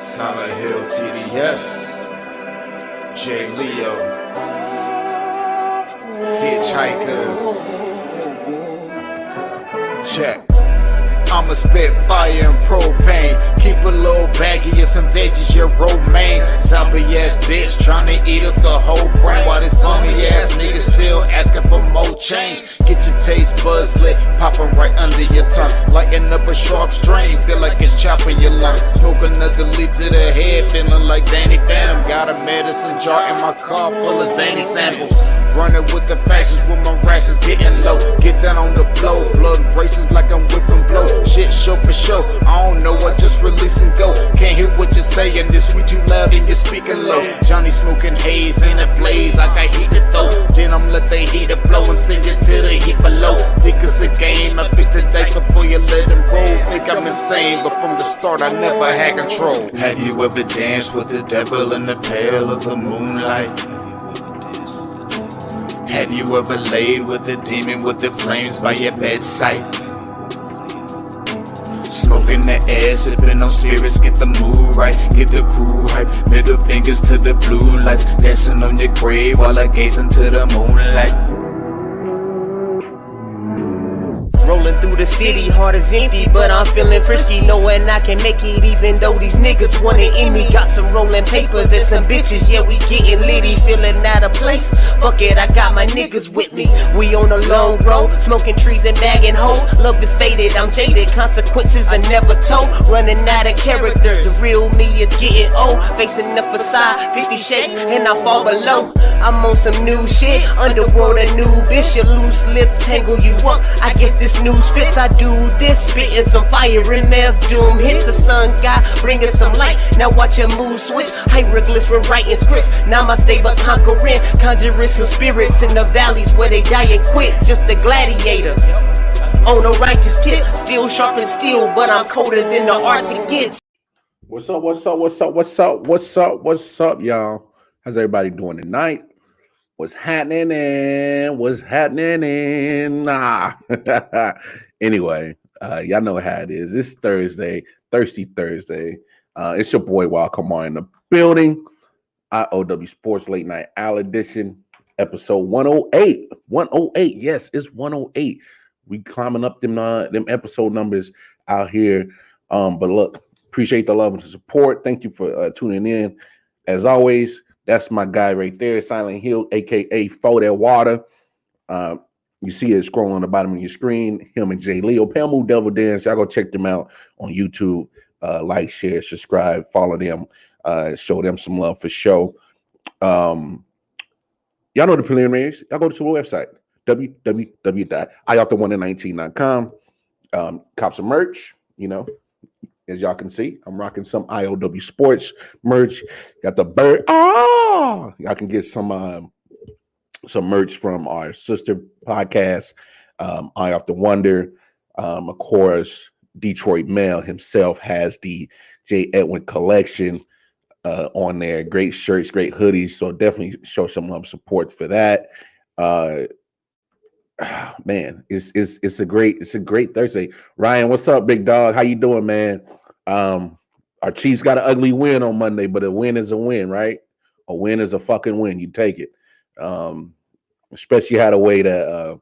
Silent Hill TDS, J. Leo, Hitchhikers, check. I'ma spit fire and propane. Keep a little baggie of some veggies, your romaine. Zombie ass bitch tryna eat up the whole brain. While this bummy ass nigga still asking for more change. Get your taste buds lit, popping right under your tongue. Lighting up a sharp strain, feel like it's chopping your lungs. Smoke another leaf to the head, feeling like Danny Phantom. Got a medicine jar in my car full of zany samples. Running with the factions with my rations getting low. Get down on the floor, blood races like I'm whipping blow. Shit show for show, I don't know, I just release and go. Can't hear what you're saying, this sweet too loud and you're speaking low. Johnny smoking haze in a blaze, I got heat to throw. Then I'm let the heater flow and send it to the heat below. Think it's a game, I pick the dice before you let him roll. Think I'm insane, but from the start I never had control. Have you ever danced with the devil in the pale of the moonlight? Have you ever laid with a demon with the flames by your bedside? Smoking the air, sipping on spirits, get the mood right, get the crew hype. Middle fingers to the blue lights, dancing on your grave while I gaze into the moonlight. Rolling through the city, heart is empty, but I'm feeling frisky, knowing I can make it even though these niggas want it in me. Got some rolling papers and some bitches, yeah, we getting litty, feeling out of place. Fuck it, I got my niggas with me. We on a long road, smoking trees and bagging hoes. Love is faded, I'm jaded, consequences are never told. Running out of character, the real me is getting old. Facing the facade, 50 shades, and I fall below. I'm on some new shit, underworld a new bitch. Your loose lips tangle you up, I guess this news fits. I do this, spitting some fire in meth doom. Hits the sun god, bringing some light. Now watch your mood switch, hieroglyphs when writing scripts. Namaste but conquering, conjuring some spirits in the valleys where they die and quit. Just a gladiator on a righteous tip, still sharp and steel, but I'm colder than the Arctic gets. What's up, y'all? How's everybody doing tonight? What's happening? Anyway, y'all know how it is. It's Thursday, Thirsty Thursday. It's your boy Welcome on in the building. I.O.W. Sports Late Night Owl Edition, episode 108. 108, yes, it's 108. We climbing up them episode numbers out here. But look, appreciate the love and the support. Thank you for tuning in. As always, that's my guy right there, Silent Hill, aka For That Water. You see it scrolling on the bottom of your screen. Him and J. Leo, Pamela Devil Dance. Y'all go check them out on YouTube. Like, share, subscribe, follow them, show them some love for show. Y'all know the preliminaries. Y'all go to the website, www.iow19.com. Cop some merch, you know. As y'all can see, I'm rocking some I.O.W. Sports merch. Got the bird. Y'all can get some merch from our sister podcast, I Off the Wonder. Of course, Detroit Mail himself has the J. Edwin collection on there. Great shirts, great hoodies. So definitely show some support for that. Man, it's a great Thursday. Ryan, what's up, big dog? How you doing, man? Our Chiefs got an ugly win on Monday, but a win is a win, right? A win is a fucking win. You take it. Especially how the way that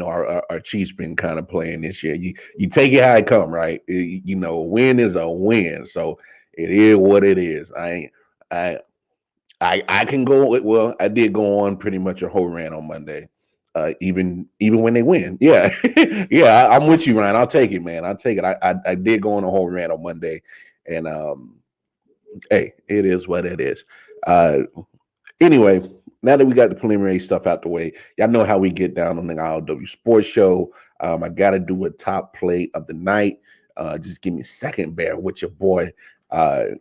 our Chiefs been kind of playing this year. You take it how it come, right? A win is a win. So it is what it is. I can go. Well, I did go on pretty much a whole rant on Monday. Even when they win. Yeah. Yeah, I'm with you, Ryan. I'll take it, man. I'll take it. I did go on a whole rant on Monday. And hey, it is what it is. Anyway, now that we got the preliminary stuff out the way, y'all know how we get down on the I.O.W. Sports Show. I gotta do a top play of the night. Just give me a second, bear with your boy. The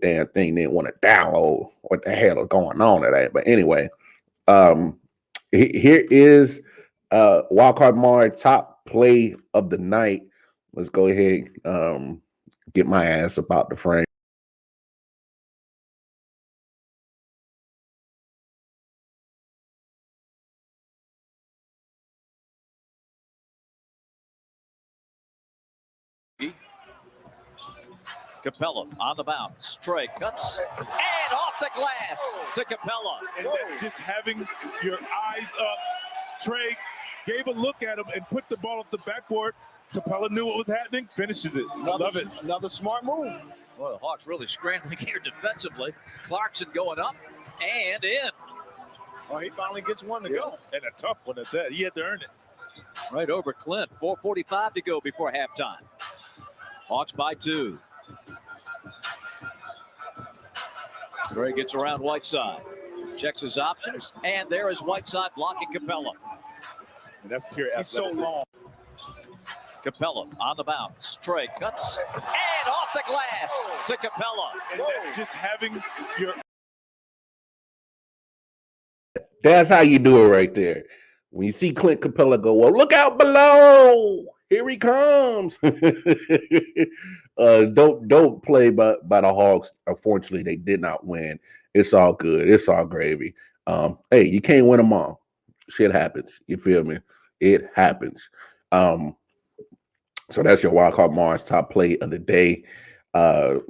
damn thing didn't want to download. What the hell is going on today? But anyway, here is Wildcard Mar top play of the night. Let's go ahead get my ass about the frame. Capella on the bounce. Trey cuts and off the glass to Capella. And that's just having your eyes up. Trey gave a look at him and put the ball off the backboard. Capella knew what was happening, finishes it. I love it. Another smart move. Well, the Hawks really scrambling here defensively. Clarkson going up and in. Oh, he finally gets one to go. And a tough one at that. He had to earn it. Right over Clint. 4:45 to go before halftime. Hawks by 2. Trey gets around Whiteside. Checks his options. And there is Whiteside blocking Capella. And that's pure athleticism. He's so long. Capella on the bounce. Trey cuts and off the glass to Capella. And that's just having your... That's how you do it right there. When you see Clint Capella go, well, look out below. Here he comes. Don't play by the Hawks. Unfortunately, they did not win. It's all good. It's all gravy. Hey, you can't win them all. Shit happens. You feel me? It happens. So that's your Wild Card Mars top play of the day. I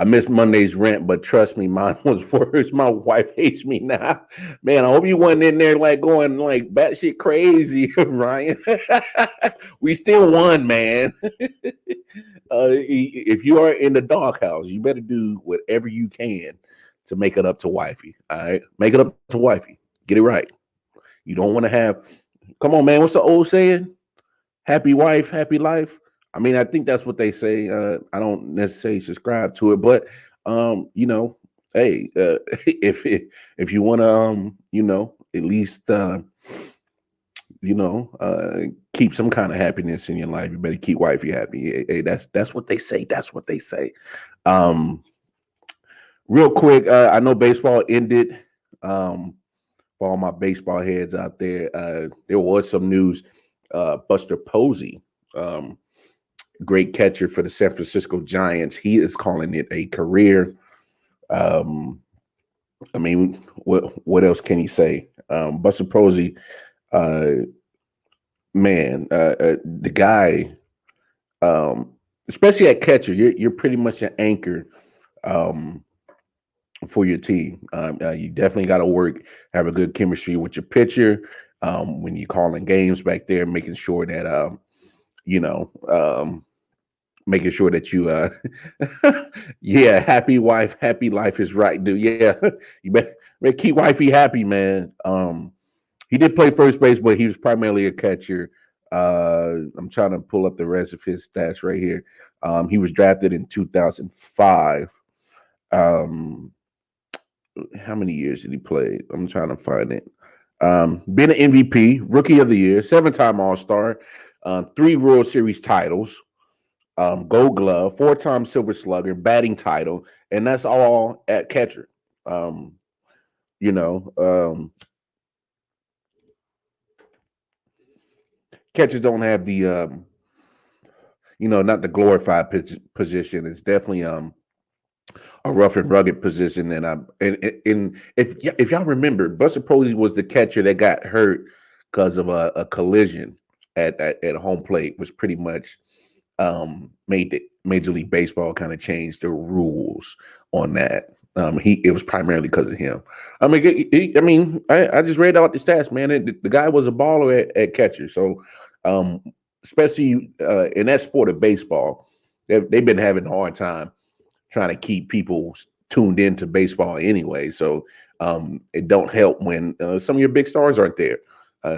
missed Monday's rant, but trust me, mine was worse. My wife hates me now. Man, I hope you wasn't in there like going like batshit crazy, Ryan. We still won, man. If you are in the doghouse, you better do whatever you can to make it up to wifey. All right, make it up to wifey. Get it right. You don't want to have. Come on, man. What's the old saying? Happy wife, happy life. I mean, I think that's what they say. I don't necessarily subscribe to it, but you know, hey, if you want to, you know, at least keep some kind of happiness in your life, you better keep wifey happy. Hey, that's what they say. That's what they say. Real quick, I know baseball ended. For all my baseball heads out there, there was some news. Buster Posey, great catcher for the San Francisco Giants. He is calling it a career. I mean, what else can you say? Buster Posey, man, the guy, especially at catcher, you're pretty much an anchor for your team. You definitely got to have a good chemistry with your pitcher. When you're calling games back there, making sure that making sure that you yeah, happy wife, happy life is right, dude. Yeah, you better keep wifey happy, man. He did play first base, but he was primarily a catcher. I'm trying to pull up the rest of his stats right here. He was drafted in 2005. How many years did he play? I'm trying to find it. Been an MVP, Rookie of the Year, 7-time All-Star, 3 World Series titles, Gold Glove, 4-time Silver Slugger, batting title, and that's all at catcher. Catchers don't have the, not the glorified position. It's definitely a rough and rugged position, and if y'all remember, Buster Posey was the catcher that got hurt because of a collision at home plate, which pretty much made Major League Baseball kind of change the rules on that. It was primarily because of him. I mean, I just read out the stats, man. The guy was a baller at catcher, so especially in that sport of baseball, they've been having a hard time trying to keep people tuned into baseball anyway. So it don't help when some of your big stars aren't there.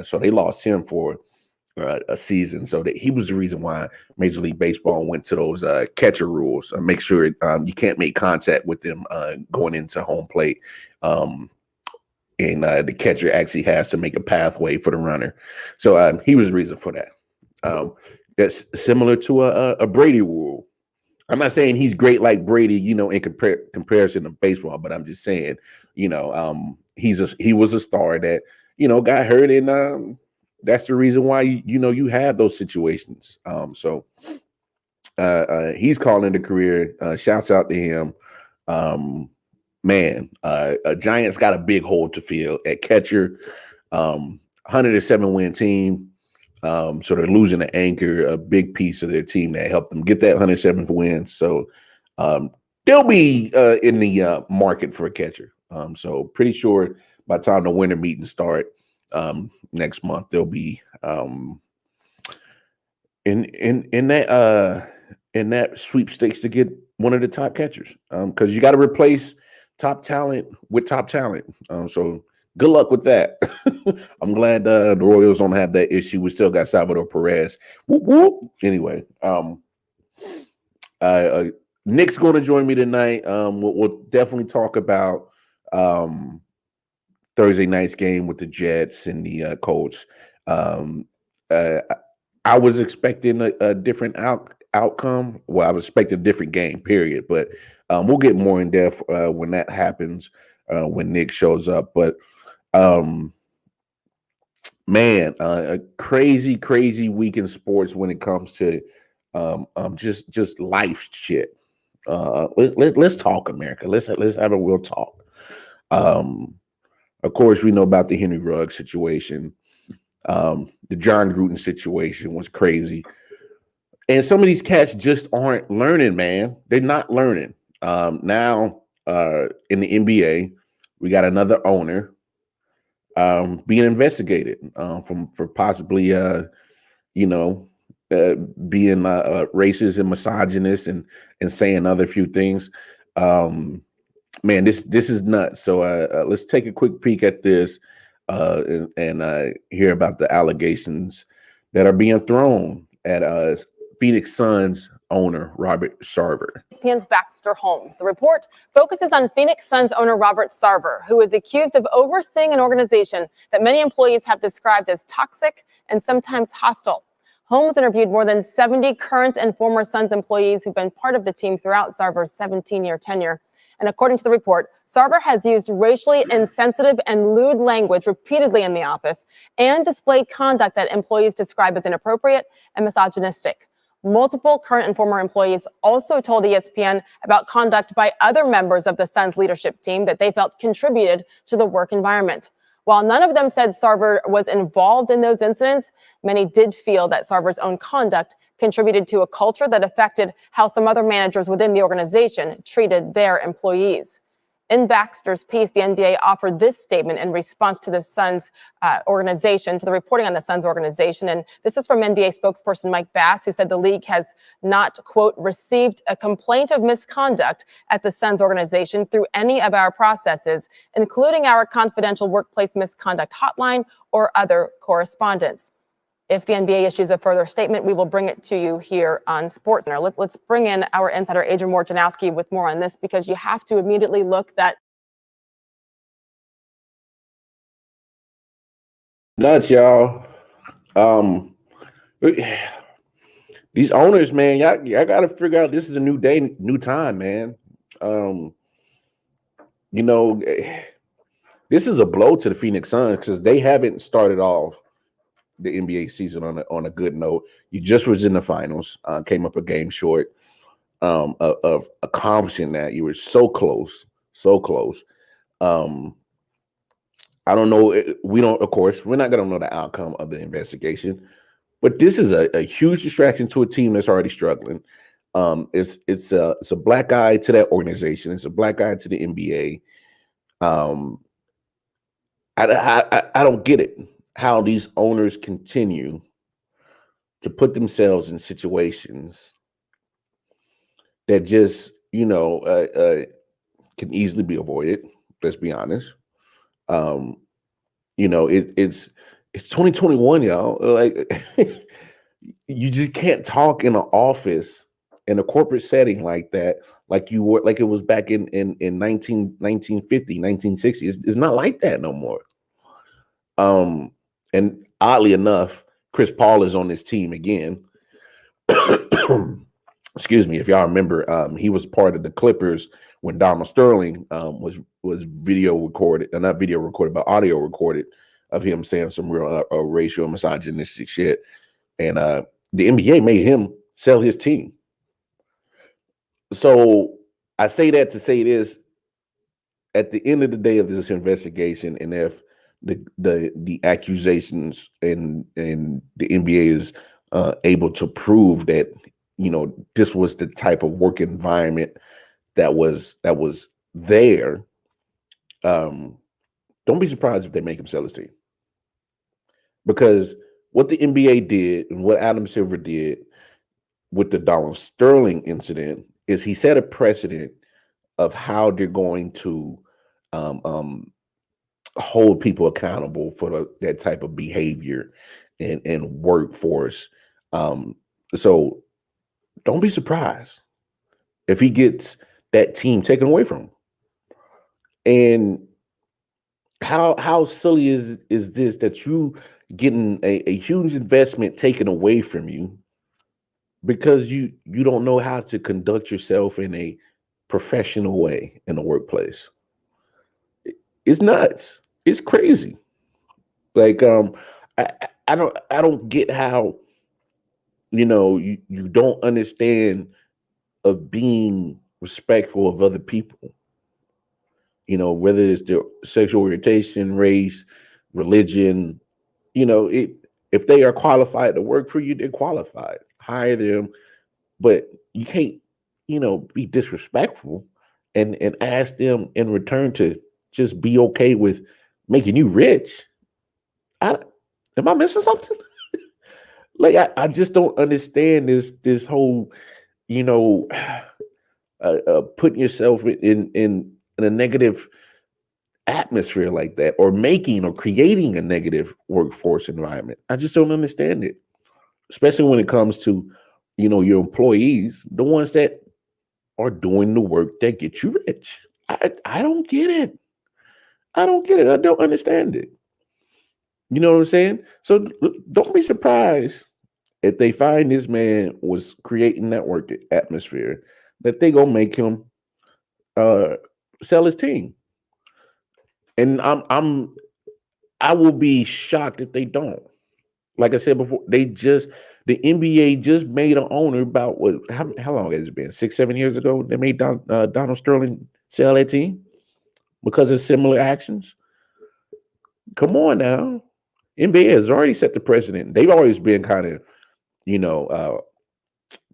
So they lost him for a season. So that he was the reason why Major League Baseball went to those catcher rules. Make sure you can't make contact with them going into home plate. And the catcher actually has to make a pathway for the runner. So he was the reason for that. That's similar to a Brady rule. I'm not saying he's great like Brady, in comparison to baseball, but I'm just saying, he was a star that, got hurt, and that's the reason why you have those situations. So he's calling the career. Shouts out to him. Giants got a big hole to fill at catcher. 107 win team. So they're losing an anchor, a big piece of their team that helped them get that 107th win. So They'll be in the market for a catcher. So pretty sure by the time the winter meetings start next month, they'll be in that sweepstakes to get one of the top catchers. Because you got to replace top talent with top talent. So good luck with that. I'm glad the Royals don't have that issue. We still got Salvador Perez. Whoop, whoop. Anyway, Nick's going to join me tonight. We'll definitely talk about Thursday night's game with the Jets and the Colts. I was expecting a different outcome. Well, I was expecting a different game, period. But we'll get more in depth when that happens, when Nick shows up. But man, a crazy week in sports when it comes to just life shit. Let's talk, America. Let's have a real talk. Of course, we know about the Henry Ruggs situation. The John Gruden situation was crazy. And some of these cats just aren't learning, man. They're not learning. Now, in the NBA, we got another owner being investigated for possibly, being racist and misogynist and saying other few things. Man, this is nuts. So let's take a quick peek at this and hear about the allegations that are being thrown at Phoenix Suns owner Robert Sarver. ESPN's Baxter Holmes. The report focuses on Phoenix Suns owner Robert Sarver, who is accused of overseeing an organization that many employees have described as toxic and sometimes hostile. Holmes interviewed more than 70 current and former Suns employees who've been part of the team throughout Sarver's 17-year tenure. And according to the report, Sarver has used racially insensitive and lewd language repeatedly in the office and displayed conduct that employees describe as inappropriate and misogynistic. Multiple current and former employees also told ESPN about conduct by other members of the Suns leadership team that they felt contributed to the work environment. While none of them said Sarver was involved in those incidents, many did feel that Sarver's own conduct contributed to a culture that affected how some other managers within the organization treated their employees. In Baxter's piece, the NBA offered this statement in response to the Suns organization, to the reporting on the Suns organization. And this is from NBA spokesperson Mike Bass, who said the league has not, quote, received a complaint of misconduct at the Suns organization through any of our processes, including our confidential workplace misconduct hotline or other correspondence. If the NBA issues a further statement, we will bring it to you here on SportsCenter. Let's bring in our insider, Adrian Wojnarowski, with more on this, because you have to immediately look that. Nuts, y'all. These owners, man, y'all got to figure out this is a new day, new time, man. This is a blow to the Phoenix Suns because they haven't started off the NBA season on a good note. You just was in the finals, came up a game short of accomplishing that. You were so close. I don't know. Of course, we're not going to know the outcome of the investigation, but this is a huge distraction to a team that's already struggling. It's a black eye to that organization. It's a black eye to the NBA. I don't get it. How these owners continue to put themselves in situations that just, can easily be avoided. Let's be honest. It's 2021, y'all. Like, you just can't talk in an office in a corporate setting like that, like you were, like it was back in 1950, 1960. It's not like that no more. And oddly enough, Chris Paul is on this team again. Excuse me, if y'all remember, he was part of the Clippers when Donald Sterling was video recorded, not video recorded, but audio recorded of him saying some real racial and misogynistic shit. And the NBA made him sell his team. So I say that to say this: at the end of the day of this investigation, and if the accusations and the NBA is able to prove that this was the type of work environment that was there, don't be surprised if they make him sell his team. Because what the NBA did and what Adam Silver did with the Donald Sterling incident is he set a precedent of how they're going to hold people accountable for that type of behavior and workforce. So don't be surprised if he gets that team taken away from him. And how silly is this that you getting a huge investment taken away from you because you don't know how to conduct yourself in a professional way in the workplace? It's nuts. It's crazy. Like I don't get how you don't understand of being respectful of other people. Whether it's their sexual orientation, race, religion, if they are qualified to work for you, they're qualified. Hire them, but you can't, be disrespectful and ask them in return to just be okay with making you rich. Am I missing something? Like I just don't understand this whole, putting yourself in a negative atmosphere like that, or making or creating a negative workforce environment. I just don't understand it, especially when it comes to, your employees, the ones that are doing the work that get you rich. I don't get it. I don't get it. I don't understand it. You know what I'm saying? So don't be surprised if they find this man was creating that work atmosphere, that they gonna make him sell his team. And I will be shocked if they don't. Like I said before, the NBA just made an owner about how long has it been? 6-7 years ago, they made Donald Sterling sell that team because of similar actions. Come on now. NBA has already set the precedent. They've always been kind of,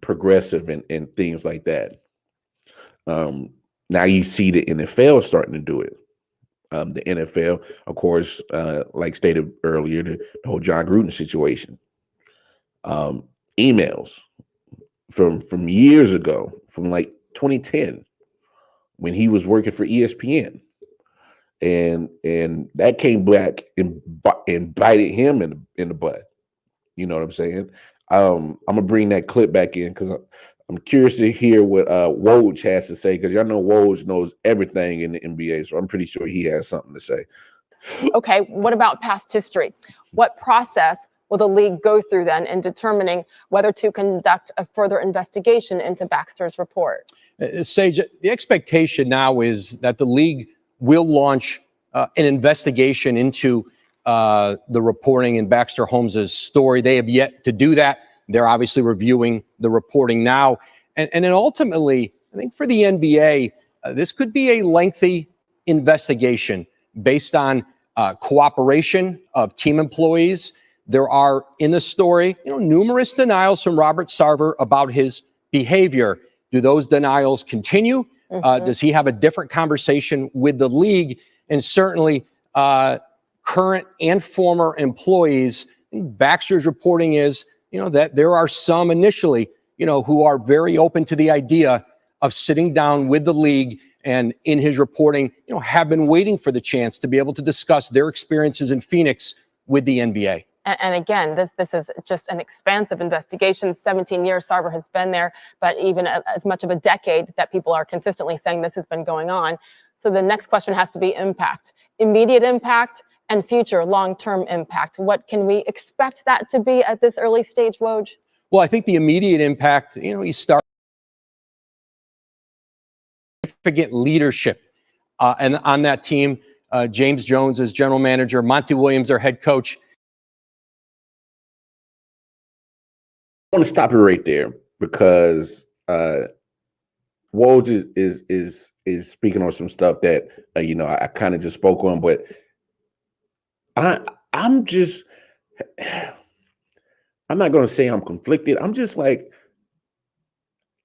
progressive and things like that. Now you see the NFL starting to do it. The NFL, of course, like stated earlier, the whole John Gruden situation. Emails from years ago, from like 2010, when he was working for ESPN, and that came back and bited him in the butt. You know what I'm saying? I'm gonna bring that clip back in because I'm curious to hear what Woj has to say, because y'all know Woj knows everything in the NBA, so I'm pretty sure he has something to say. Okay, what about past history? What process will the league go through then in determining whether to conduct a further investigation into Baxter's report? Sage, the expectation now is that the league will launch an investigation into the reporting in Baxter Holmes' story. They have yet to do that. They're obviously reviewing the reporting now. And then ultimately, I think for the NBA, this could be a lengthy investigation based on cooperation of team employees. There are, in the story, numerous denials from Robert Sarver about his behavior. Do those denials continue? Does he have a different conversation with the league? And certainly, current and former employees, Baxter's reporting is, that there are some initially, who are very open to the idea of sitting down with the league, and in his reporting, have been waiting for the chance to be able to discuss their experiences in Phoenix with the NBA. And again, this is just an expansive investigation. 17 years Sarver has been there, but even as much of a decade that people are consistently saying this has been going on. So the next question has to be impact, immediate impact and future long-term impact. What can we expect that to be at this early stage, Woj? Well, I think the immediate impact, you start significant leadership and on that team. James Jones as general manager, Monty Williams, their head coach. I want to stop it right there because Woj is speaking on some stuff that I kind of just spoke on, but I'm not going to say I'm conflicted. I'm just like,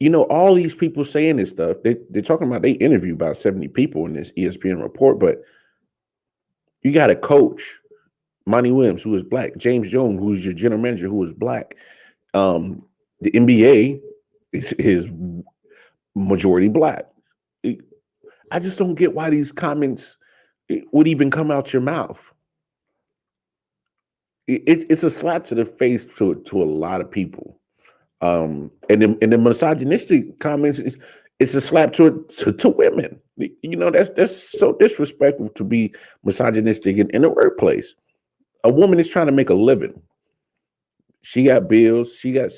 you know, all these people saying this stuff, they're talking about they interview about 70 people in this ESPN report, but you got a coach, Monty Williams, who is black, James Jones, who's your general manager, who is black. The NBA is majority black. I just don't get why these comments would even come out your mouth. It's a slap to the face to a lot of people. And the misogynistic comments it's a slap to women. You know, that's so disrespectful to be misogynistic in the workplace. A woman is trying to make a living. She got bills. She got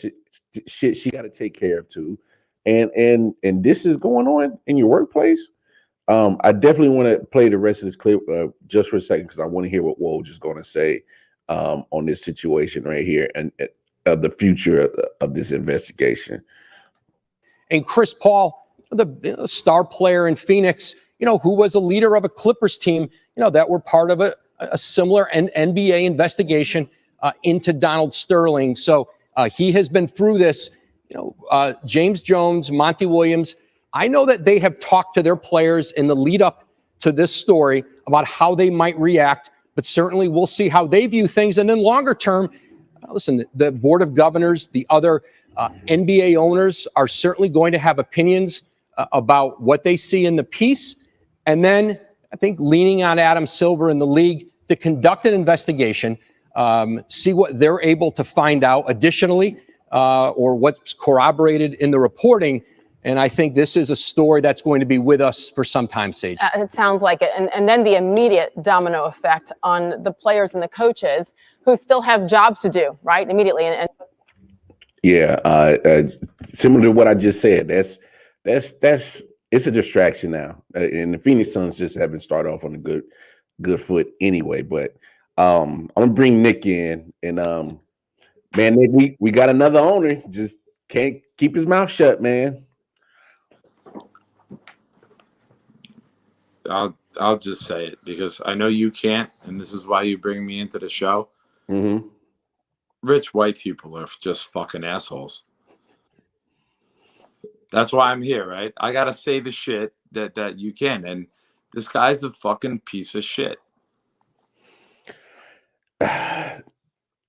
shit she got to take care of too. And this is going on in your workplace. I definitely want to play the rest of this clip just for a second because I want to hear what Woj is going to say on this situation right here and the future of this investigation. And Chris Paul, the star player in Phoenix, you know, who was a leader of a Clippers team, you know, that were part of a similar NBA investigation into Donald Sterling. So he has been through this. You know, James Jones, Monty Williams, I know that they have talked to their players in the lead up to this story about how they might react, but certainly we'll see how they view things. And then longer term, listen, the Board of Governors, the other NBA owners are certainly going to have opinions about what they see in the piece. And then I think leaning on Adam Silver and the league to conduct an investigation, see what they're able to find out additionally or what's corroborated in the reporting. And I think this is a story that's going to be with us for some time, Sage. It sounds like it. And then the immediate domino effect on the players and the coaches who still have jobs to do, right? Immediately. Yeah, similar to what I just said. That's it's a distraction now. And the Phoenix Suns just haven't started off on a good foot anyway. But I'm gonna bring Nick in, and man, Nick, we got another owner. Just can't keep his mouth shut, man. I'll just say it because I know you can't, and this is why you bring me into the show. Mm-hmm. Rich white people are just fucking assholes. That's why I'm here, right? I gotta say the shit that you can, and this guy's a fucking piece of shit. If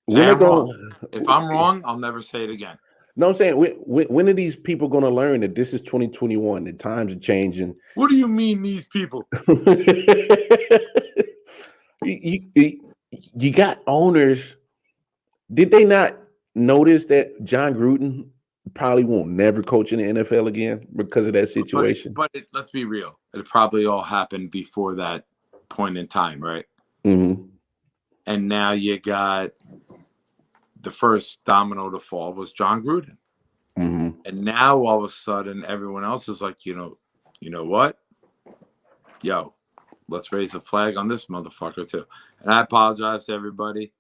I'm wrong, I'll never say it again. No, I'm saying when are these people going to learn that this is 2021? The times are changing. What do you mean, these people? you got owners. Did they not notice that John Gruden probably won't never coach in the NFL again because of that situation? But let's be real. It probably all happened before that point in time, right? Mm-hmm. And now you got the first domino to fall was John Gruden. Mm-hmm. And now all of a sudden everyone else is like, you know what? Yo, let's raise a flag on this motherfucker too. And I apologize to everybody.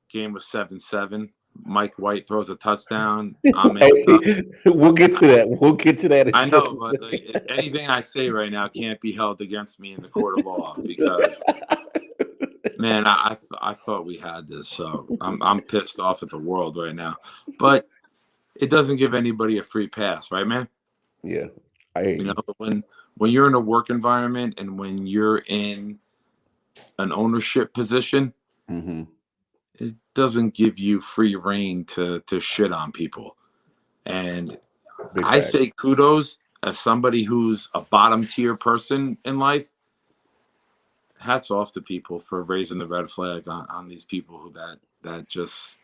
Game was 7-7. Mike White throws a touchdown. We'll get to that. We'll get to that. I know, but anything I say right now can't be held against me in the court of law because man, I thought we had this, so I'm pissed off at the world right now. But it doesn't give anybody a free pass, right, man? Yeah, when you're in a work environment and when you're in an ownership position, mm-hmm. it doesn't give you free reign to shit on people. And I say kudos as somebody who's a bottom tier person in life. Hats off to people for raising the red flag on these people who that just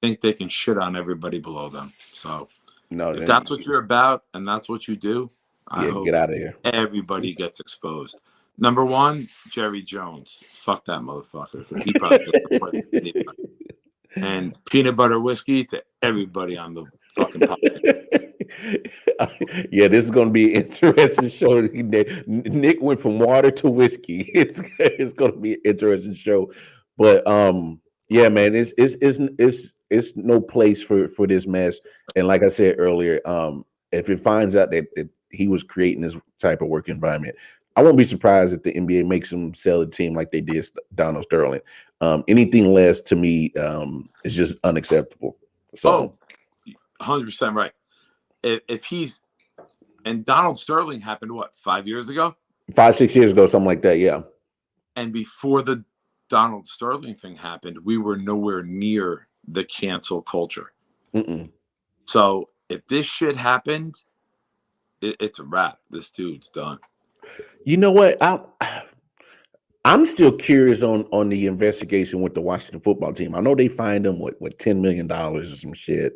think they can shit on everybody below them. So if that's what you're about and that's what you do, I hope get out of here. Everybody gets exposed. Number one, Jerry Jones. Fuck that motherfucker. He probably doesn't play anybody. And peanut butter whiskey to everybody on the fucking podcast. Yeah, this is going to be an interesting show. Nick went from water to whiskey. It's going to be an interesting show. But yeah, man, it's no place for this mess. And like I said earlier, if it finds out that he was creating this type of work environment, I won't be surprised if the NBA makes him sell a team like they did Donald Sterling. Anything less to me is just unacceptable. So, 100% right. if he's and Donald Sterling happened what 5 years ago, 5-6 years ago, something like that. Yeah. And before the Donald Sterling thing happened, we were nowhere near the cancel culture. Mm-mm. So if this shit happened, it's a wrap. This dude's done. You know what? I'm still curious on the investigation with the Washington football team. I know they fined them with $10 million or some shit.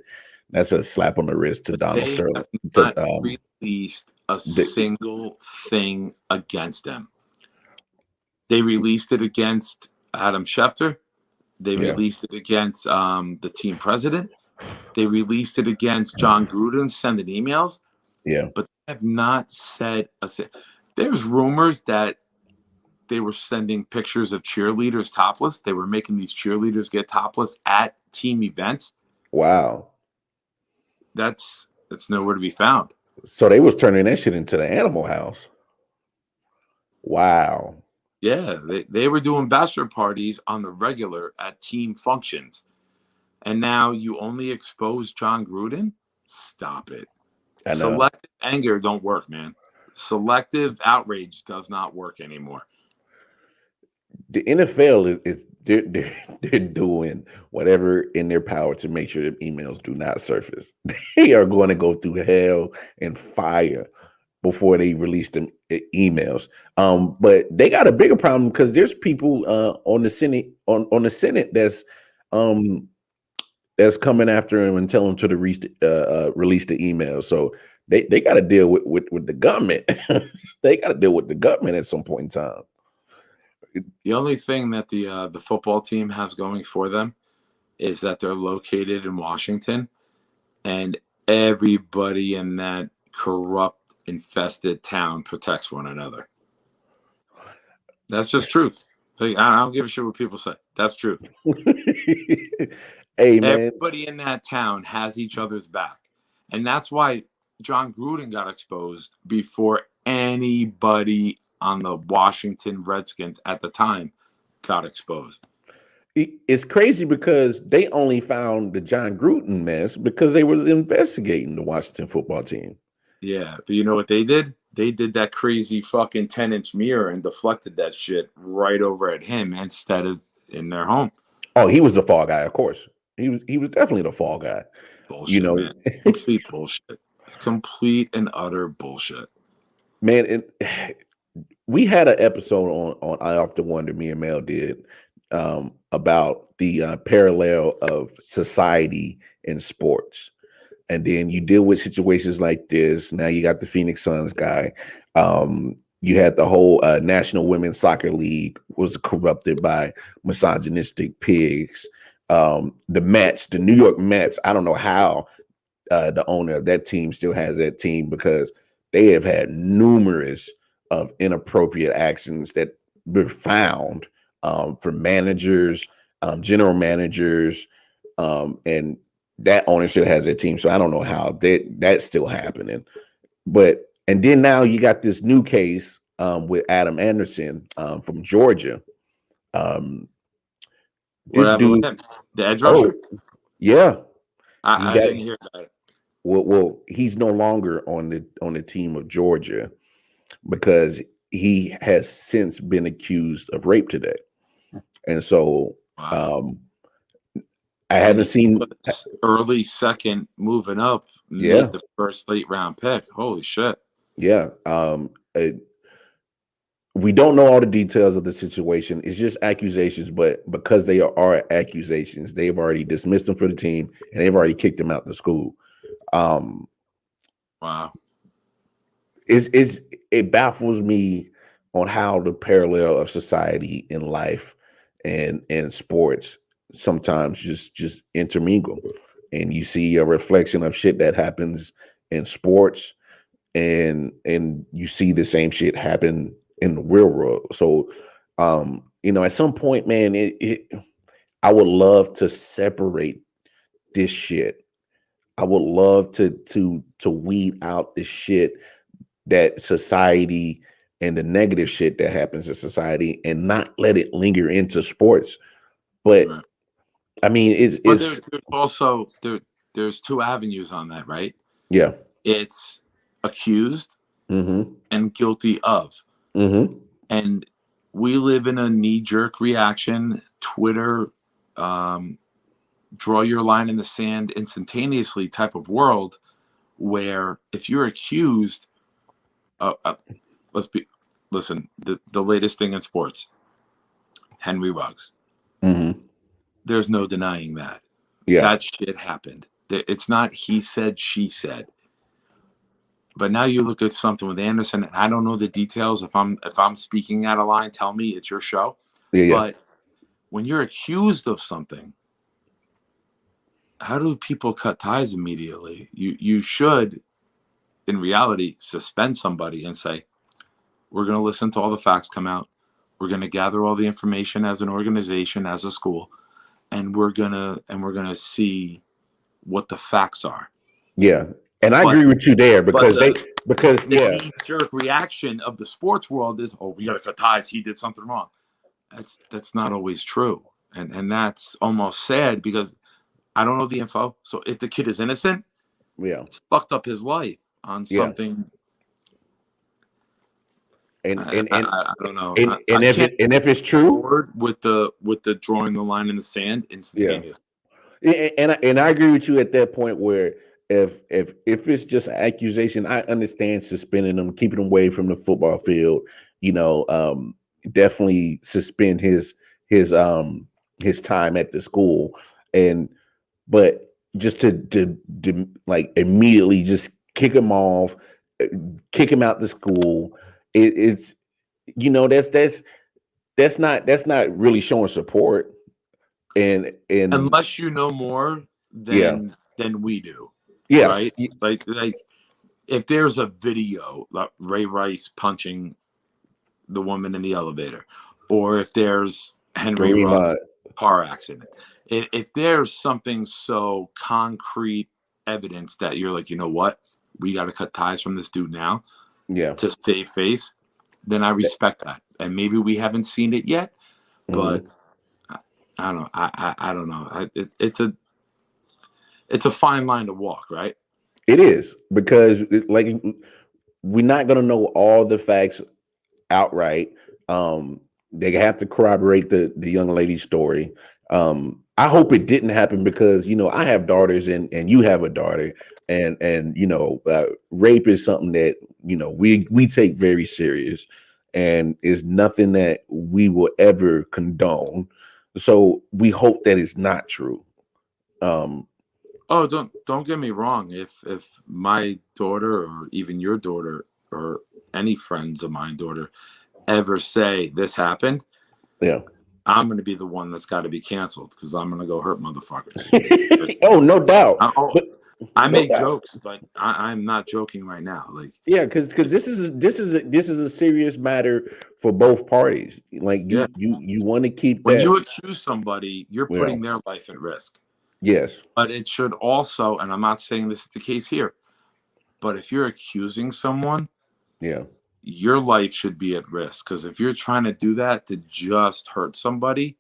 That's a slap on the wrist to Donald Sterling. Not released a single thing against them. They released it against Adam Schefter. They released it against the team president. They released it against John Gruden sending emails. Yeah. But they have not said a thing. There's rumors that they were sending pictures of cheerleaders topless. They were making these cheerleaders get topless at team events. Wow. That's nowhere to be found. So they was turning that shit into the Animal House. Wow. Yeah, they were doing bachelor parties on the regular at team functions. And now you only expose John Gruden? Stop it. Selective anger don't work, man. Selective outrage does not work anymore. The NFL is they're doing whatever in their power to make sure that emails do not surface. They are going to go through hell and fire before they release them emails. But they got a bigger problem because there's people on the Senate on the Senate that's coming after him and telling him to release the emails. So they got to deal with the government. They got to deal with the government at some point in time. The only thing that the football team has going for them is that they're located in Washington, and everybody in that corrupt, infested town protects one another. That's just truth. I don't give a shit what people say. That's truth. Hey, man. Everybody in that town has each other's back. And that's why John Gruden got exposed before anybody on the Washington Redskins at the time got exposed. It's crazy because they only found the John Gruden mess because they was investigating the Washington football team. Yeah, but you know what they did? They did that crazy fucking 10-inch mirror and deflected that shit right over at him instead of in their home. Oh, he was the fall guy, of course. He was definitely the fall guy. Bullshit, man. Complete bullshit. It's complete and utter bullshit. Man, we had an episode on I Often Wonder, me and Mel did, about the parallel of society and sports. And then you deal with situations like this. Now you got the Phoenix Suns guy. You had the whole National Women's Soccer League was corrupted by misogynistic pigs. The Mets, the New York Mets, I don't know how the owner of that team still has that team because they have had numerous of inappropriate actions that were found from managers, general managers, and that ownership has their team. So I don't know how that's still happening. And then now you got this new case with Adam Anderson from Georgia. This dude, the edge rusher? Yeah. I didn't hear that. Well, he's no longer on the team of Georgia because he has since been accused of rape today. And so I haven't seen early second moving up, made the first late round pick. Holy shit. Yeah. We don't know all the details of the situation. It's just accusations, but because they are accusations, they've already dismissed him for the team and they've already kicked him out the school. Wow. It baffles me on how the parallel of society and life and sports sometimes just intermingle, and you see a reflection of shit that happens in sports, and you see the same shit happen in the real world. So, at some point, man, I would love to separate this shit. I would love to weed out the shit that society and the negative shit that happens in society and not let it linger into sports. But right. I mean, it's also there's two avenues on that, right? Yeah. It's accused and guilty of. And we live in a knee-jerk reaction, Twitter, draw your line in the sand instantaneously type of world, where if you're accused, listen, the latest thing in sports, Henry Ruggs. There's no denying that. That shit happened. It's not he said, she said. But now you look at something with Anderson, and I don't know the details. If I'm speaking out of line, tell me, it's your show. But when you're accused of something, how do people cut ties immediately? You should, in reality, suspend somebody and say, we're going to listen to all the facts come out. We're going to gather all the information as an organization, as a school, and we're gonna see what the facts are. Yeah. And I agree with you there because the knee-jerk reaction of the sports world is, oh, we got to cut ties. He did something wrong. That's not always true. And that's almost sad because I don't know the info. So if the kid is innocent, it's fucked up his life on something. And I don't know. And if it's true, with the drawing the line in the sand instantaneous. And I agree with you at that point where if it's just an accusation, I understand suspending them, keeping them away from the football field. Definitely suspend his time at the school, but just to like immediately just kick him off, kick him out the school. It's that's not really showing support. And unless you know more than we do, yes, right? Like if there's a video like Ray Rice punching the woman in the elevator, or if there's Henry Ruggs car accident, if there's something so concrete evidence that you're like, you know what, we got to cut ties from this dude now, to save face, then I respect that. And maybe we haven't seen it yet, but I don't know. I don't know. It's a fine line to walk, right? It is, because we're not gonna know all the facts outright. They have to corroborate the young lady's story. I hope it didn't happen because I have daughters and you have a daughter, and rape is something that we take very serious, and is nothing that we will ever condone. So we hope that it's not true. Oh, don't get me wrong. If my daughter or even your daughter or any friends of my daughter ever say this happened, I'm going to be the one that's got to be canceled because I'm going to go hurt motherfuckers. Oh, no doubt. I make jokes, but I'm not joking right now. Like, because this is a serious matter for both parties. Like you want to keep when that. you accuse somebody, you're putting their life at risk. Yes, but it should also, and I'm not saying this is the case here, but if you're accusing someone, your life should be at risk, because if you're trying to do that to just hurt somebody,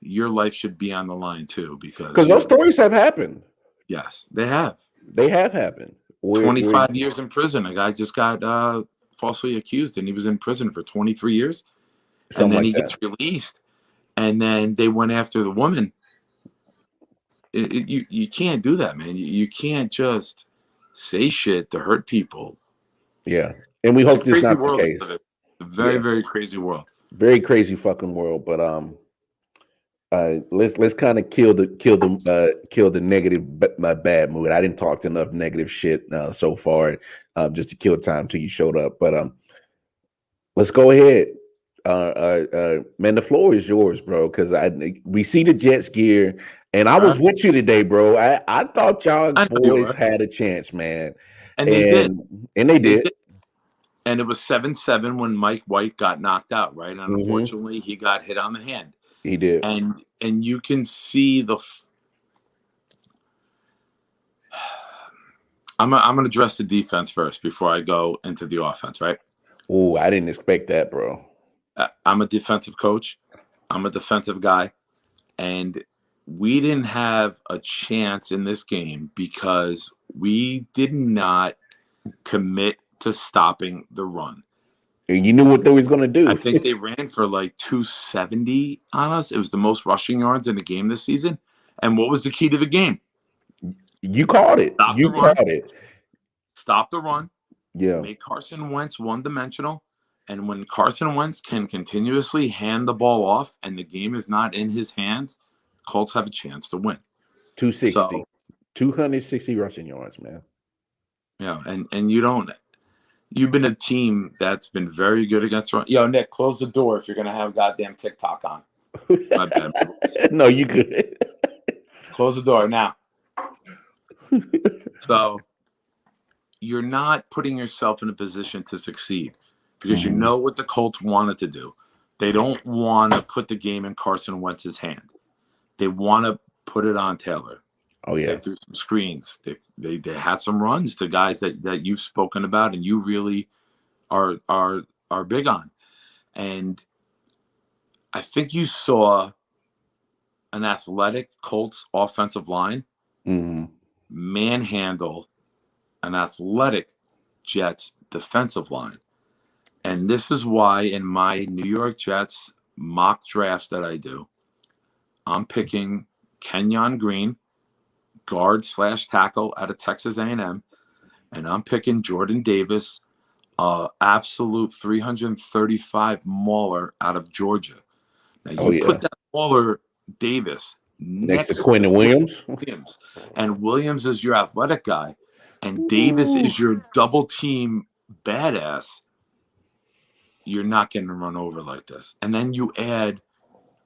your life should be on the line too, because those stories have happened. Yes, they have. They have happened. 25 years in prison. A guy just got falsely accused, and he was in prison for 23 years. And then he gets released, and then they went after the woman. You can't do that, man. You can't just say shit to hurt people. Yeah, and we hope this is not the case. It's a very, very crazy world. Very crazy fucking world. But let's kind of kill the negative bad mood. I didn't talk enough negative shit so far, just to kill time till you showed up. But let's go ahead. Man, the floor is yours, bro. Because we see the Jets gear, and I was with you today, bro. I thought y'all boys had a chance, man, and they did, and they did. And it was 7-7 when Mike White got knocked out, right? And unfortunately, he got hit on the hand. He did. And you can see I'm gonna address the defense first before I go into the offense, right? Oh, I didn't expect that, bro. I'm a defensive coach. I'm a defensive guy. And we didn't have a chance in this game because we did not commit to stopping the run. And you knew what they was going to do. I think they ran for like 270 on us. It was the most rushing yards in the game this season. And what was the key to the game? You called it. You called it. Stop the run. Yeah. Make Carson Wentz one-dimensional. And when Carson Wentz can continuously hand the ball off and the game is not in his hands, Colts have a chance to win. 260. So, 260 rushing yards, man. Yeah, and you've been a team that's been very good against run. Yo, Nick, close the door if you're gonna have goddamn TikTok on. My bad. No, you good. Close the door now. So you're not putting yourself in a position to succeed because you know what the Colts wanted to do. They don't want to put the game in Carson Wentz's hand. They want to put it on Taylor. Oh yeah, they threw some screens. They had some runs to guys that you've spoken about and you really are big on. And I think you saw an athletic Colts offensive line manhandle an athletic Jets defensive line. And this is why in my New York Jets mock drafts that I do, I'm picking Kenyon Green, guard/tackle out of Texas A&M, and I'm picking Jordan Davis, absolute 335 mauler out of Georgia. Now you put that mauler Davis next to Quinn Williams, and Williams is your athletic guy, and Davis is your double team badass. You're not getting run over like this. And then you add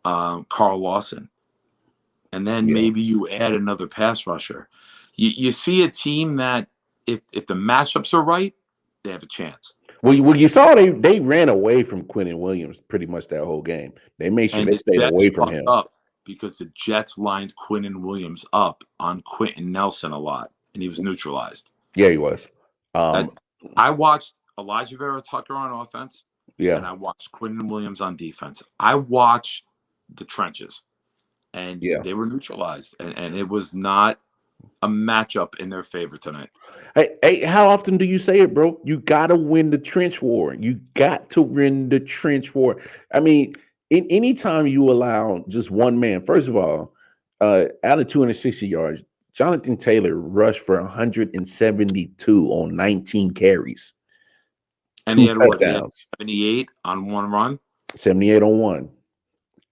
Carl Lawson. And then maybe you add another pass rusher. You see a team that if the matchups are right, they have a chance. Well, you saw they ran away from Quinn Williams pretty much that whole game. They made sure they stayed away from him. Because the Jets lined Quinn Williams up on Quentin Nelson a lot, and he was neutralized. Yeah, he was. I watched Elijah Vera Tucker on offense. Yeah. And I watched Quentin Williams on defense. I watched the trenches. And they were neutralized. And it was not a matchup in their favor tonight. Hey, how often do you say it, bro? You got to win the trench war. You got to win the trench war. I mean, any time you allow just one man, first of all, out of 260 yards, Jonathan Taylor rushed for 172 on 19 carries. And he had touchdowns. 78 on one run. 78 on one.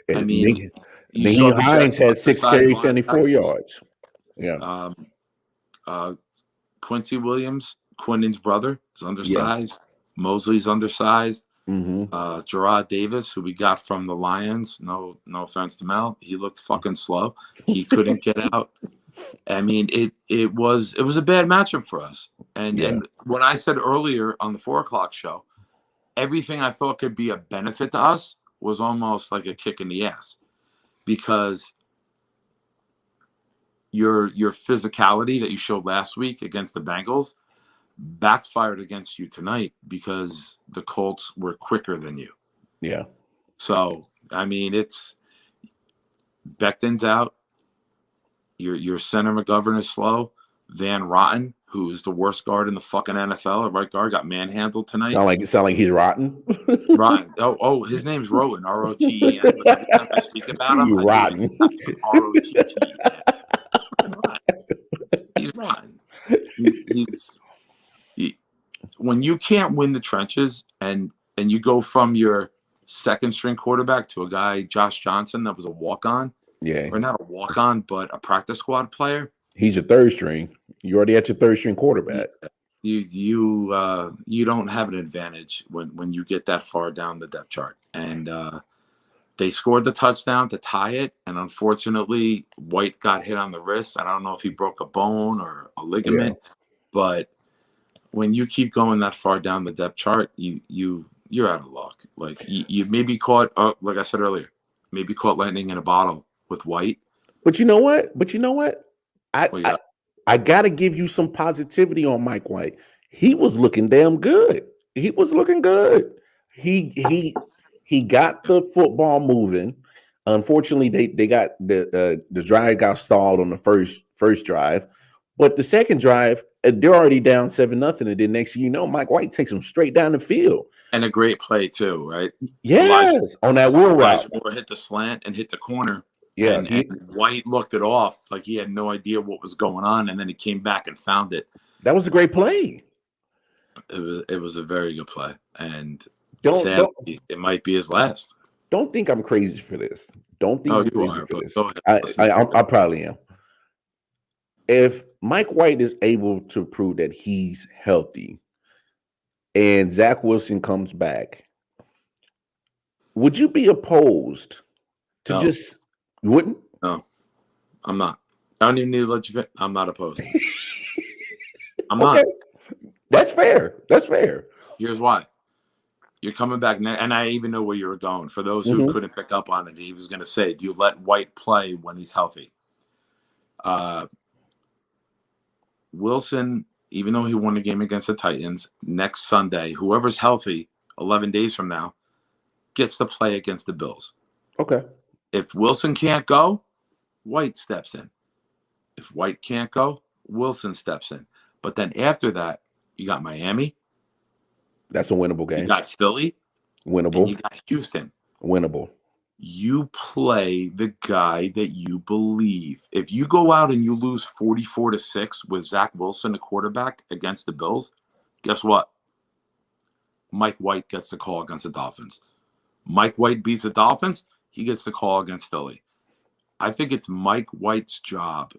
And I mean, Naheem Hines had 6 carries, 74 yards. Yeah. Quincy Williams, Quinnen's brother, is undersized. Yeah. Mosley's undersized. Gerard Davis, who we got from the Lions. No offense to Mel, he looked fucking slow. He couldn't get out. I mean, it was a bad matchup for us. And what I said earlier on the 4:00 show, everything I thought could be a benefit to us was almost like a kick in the ass, because your physicality that you showed last week against the Bengals backfired against you tonight because the Colts were quicker than you. Yeah. So, I mean, it's Becton's out. Your center McGovern is slow. Van Rotten, who is the worst guard in the fucking NFL, at right guard, got manhandled tonight. Sound like he's rotten. Rotten. Oh, his name's Roten, Roten. But every time I speak about him, rotten. Rotten. He's rotten. When you can't win the trenches and you go from your second string quarterback to a guy, Josh Johnson, that was a walk-on. Yeah. Or not a walk-on, but a practice squad player. He's your third string. You already had your third string quarterback. You don't have an advantage when you get that far down the depth chart. And they scored the touchdown to tie it, and unfortunately, White got hit on the wrist. I don't know if he broke a bone or a ligament, but when you keep going that far down the depth chart, you're out of luck. Like you maybe caught, like I said earlier, maybe caught lightning in a bottle with White. But you know what? I got to give you some positivity on Mike White. He was looking damn good. He was looking good. He got the football moving. Unfortunately, they got the drive got stalled on the first drive, but the second drive, they're already down 7-0, and then next thing you know, Mike White takes them straight down the field. And a great play too, right? Yes, on that wheel route. Elijah Moore hit the slant and hit the corner. Yeah, and White looked it off like he had no idea what was going on, and then he came back and found it. That was a great play. It was a very good play, and sadly, it might be his last. Don't think I'm crazy for this. Don't think I'm crazy for this. Go ahead. I probably am. If Mike White is able to prove that he's healthy and Zach Wilson comes back, would you be opposed to just wouldn't? No, I'm not. I don't even need to let you fit. I'm not opposed. I'm not. That's fair. That's fair. Here's why. You're coming back, and I even know where you were going. For those who couldn't pick up on it, he was going to say, do you let White play when he's healthy? Wilson, even though he won a game against the Titans, next Sunday, whoever's healthy 11 days from now gets to play against the Bills. Okay. If Wilson can't go, White steps in. If White can't go, Wilson steps in. But then after that, you got Miami. That's a winnable game. You got Philly. Winnable. And you got Houston. Winnable. You play the guy that you believe. If you go out and you lose 44-6 with Zach Wilson, the quarterback, against the Bills, guess what? Mike White gets the call against the Dolphins. Mike White beats the Dolphins, he gets the call against Philly. I think it's Mike White's job.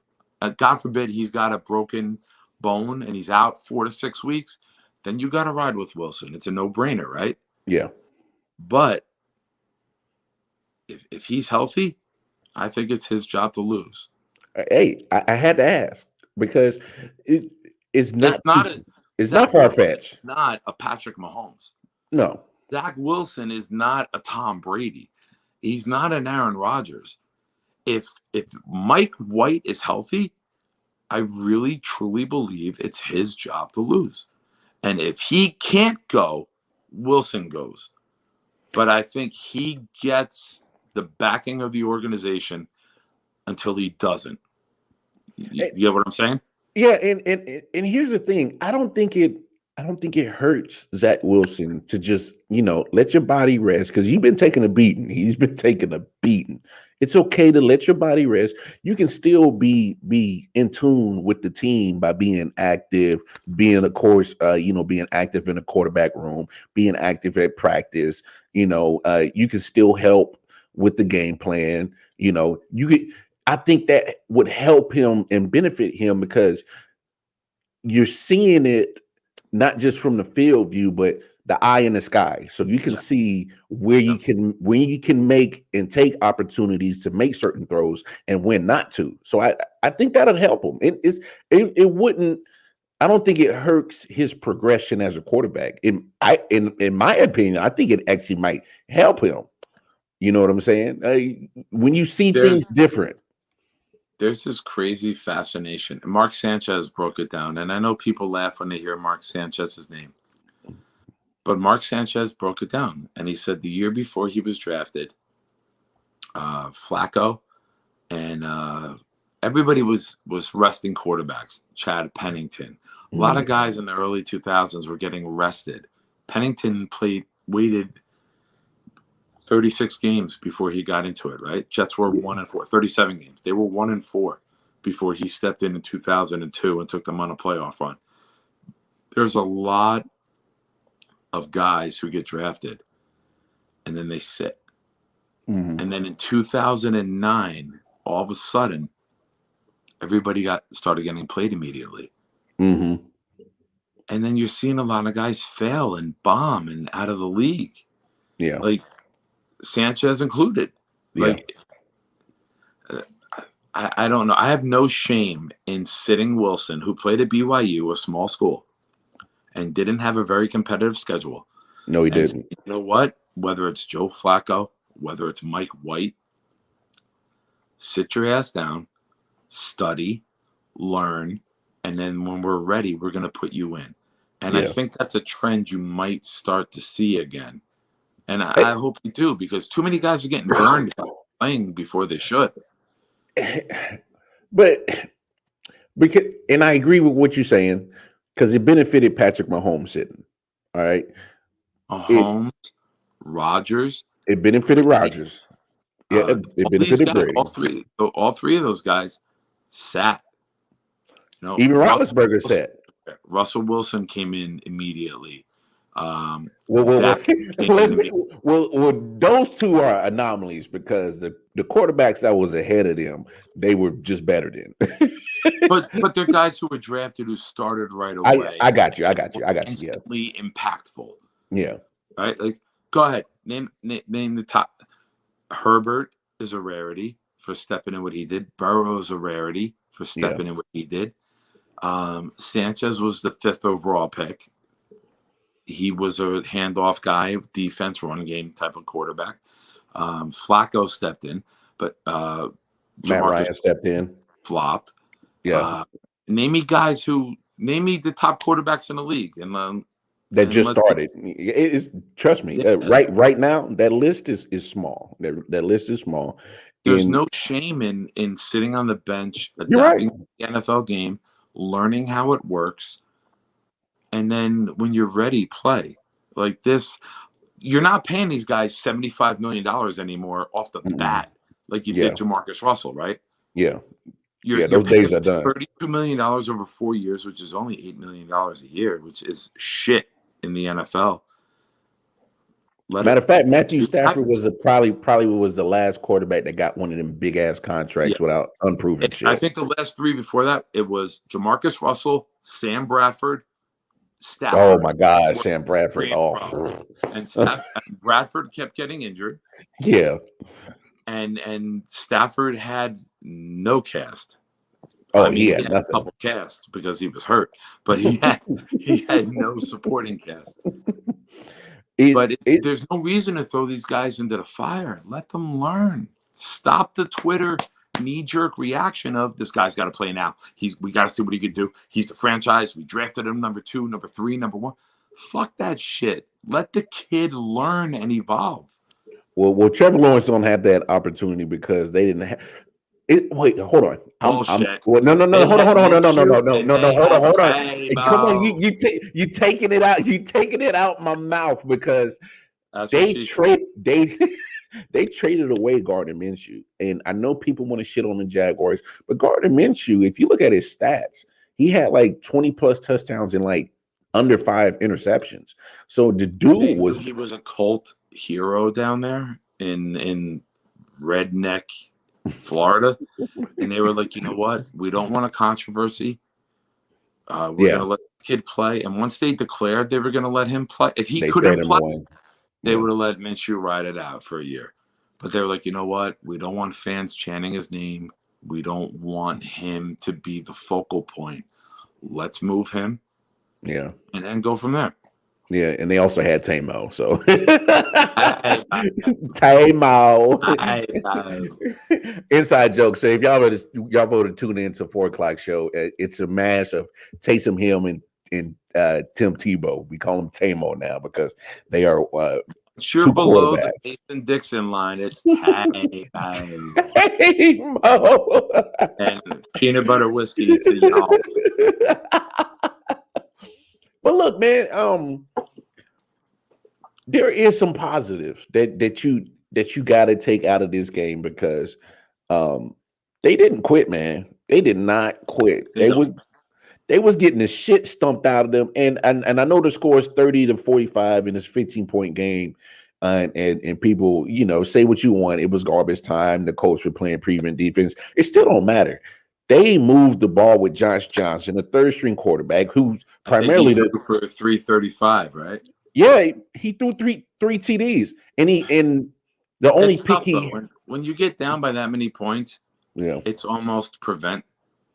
God forbid he's got a broken bone and he's out 4 to 6 weeks. Then you got to ride with Wilson. It's a no-brainer, right? Yeah. But if he's healthy, I think it's his job to lose. Hey, I had to ask because it's not far-fetched. Not a Patrick Mahomes. No. Zach Wilson is not a Tom Brady. He's not an Aaron Rodgers. If Mike White is healthy, I really, truly believe it's his job to lose. And if he can't go, Wilson goes. But I think he gets the backing of the organization until he doesn't. You get what I'm saying? Yeah, and here's the thing. I don't think it hurts Zach Wilson to just, let your body rest because you've been taking a beating. He's been taking a beating. It's okay to let your body rest. You can still be in tune with the team by being active, being, of course, being active in the quarterback room, being active at practice. You can still help with the game plan. I think that would help him and benefit him because you're seeing it not just from the field view, but the eye in the sky. So you can see where you can make and take opportunities to make certain throws and when not to. So I think that'll help him. It wouldn't. I don't think it hurts his progression as a quarterback. In my opinion, I think it actually might help him. You know what I'm saying? When you see things different. There's this crazy fascination. Mark Sanchez broke it down, and I know people laugh when they hear Mark Sanchez's name. But Mark Sanchez broke it down, and he said the year before he was drafted, Flacco and everybody was resting quarterbacks. Chad Pennington. A lot of guys in the early 2000s were getting rested. Pennington waited 36 games before he got into it, right? Jets were 1-4, 37 games. They were 1-4 before he stepped in 2002 and took them on a playoff run. There's a lot of guys who get drafted and then they sit. And then in 2009, all of a sudden, everybody started getting played immediately. And then you're seeing a lot of guys fail and bomb and out of the league. Yeah. Like Sanchez included. Like, I don't know. I have no shame in sitting Wilson, who played at BYU, a small school, and didn't have a very competitive schedule. No, he didn't. You know what? Whether it's Joe Flacco, whether it's Mike White, sit your ass down, study, learn, and then when we're ready, we're going to put you in. And I think that's a trend you might start to see again. And I hope you do, because too many guys are getting burned playing before they should. But Because, and I agree with what you're saying, because it benefited Patrick Mahomes sitting. All right. Mahomes, Rodgers, It benefited Brady, Rodgers. Yeah, it all these benefited guys, Brady. all three of those guys sat. You know, Even Roethlisberger sat. Russell Wilson came in immediately. Well, those two are anomalies because the quarterbacks that was ahead of them, they were just better than. but they're guys who were drafted who started right away. I got you. Instantly impactful. Yeah. Right. Like, go ahead. Name the top. Herbert is a rarity for stepping in what he did. Burrow's a rarity for stepping in what he did. Sanchez was the 5th overall pick. He was a handoff guy, defense, run game type of quarterback. Flacco stepped in, but Matt Ryan stepped in, flopped. Yeah. Name me the top quarterbacks in the league, and that just started. It is, trust me. Right now, that list is small. That list is small. There's no shame in sitting on the bench, You're adapting right. to the NFL game, learning how it works, and then when you're ready, play. Like this, you're not paying these guys $75 million anymore off the bat, like you did Jamarcus Russell, right? Yeah. You're those days are done. $32 million over 4 years, which is only $8 million a year, which is shit in the NFL. Matter of fact, Matthew Stafford was probably was the last quarterback that got one of them big ass contracts without unproven shit. I think the last 3 before that, it was Jamarcus Russell, Sam Bradford, Stafford. Oh my God, Sam Bradford. And Bradford kept getting injured. Yeah. And Stafford had no cast. He had nothing. A couple casts because he was hurt, but he had no supporting cast. There's no reason to throw these guys into the fire. Let them learn. Stop the Twitter knee-jerk reaction of this guy's got to play now. We got to see what he could do. He's the franchise. We drafted him number 2, number 3, number 1. Fuck that shit. Let the kid learn and evolve. Well, Trevor Lawrence don't have that opportunity because they didn't have it. Wait, hold on. No. Hold on. Hey, come on, you taking it out. You taking it out my mouth because they traded away Gardner Minshew, and I know people want to shit on the Jaguars, but Gardner Minshew, if you look at his stats, he had like 20 plus touchdowns and like under 5 interceptions. So the dude he was a cult hero down there in redneck Florida, and they were like, you know what? We don't want a controversy. We're gonna let the kid play. And once they declared they were gonna let him play, if he couldn't play, they would have let Minshew ride it out for a year. But they were like, you know what? We don't want fans chanting his name. We don't want him to be the focal point. Let's move him. Yeah. And then go from there. Yeah, and they also had Tamo, so Tamo. Inside joke. So if y'all voted to tune in to 4:00 show, it's a mash of Taysom Hill and Tim Tebow. We call him Tamo now because they are sure below the Mason Dixon line. It's Tamo and peanut butter whiskey. It's a y'all. But look, man, there is some positives that you got to take out of this game because they didn't quit, man. They did not quit. They was getting the shit stumped out of them, and I know the score is 30-45 in this 15-point game, and people, say what you want. It was garbage time. The coach were playing prevent defense. It still don't matter. They moved the ball with Josh Johnson, a third-string quarterback who's primarily threw for 335, right? Yeah, he threw three TDs, and the only pick when you get down by that many points, it's almost prevent,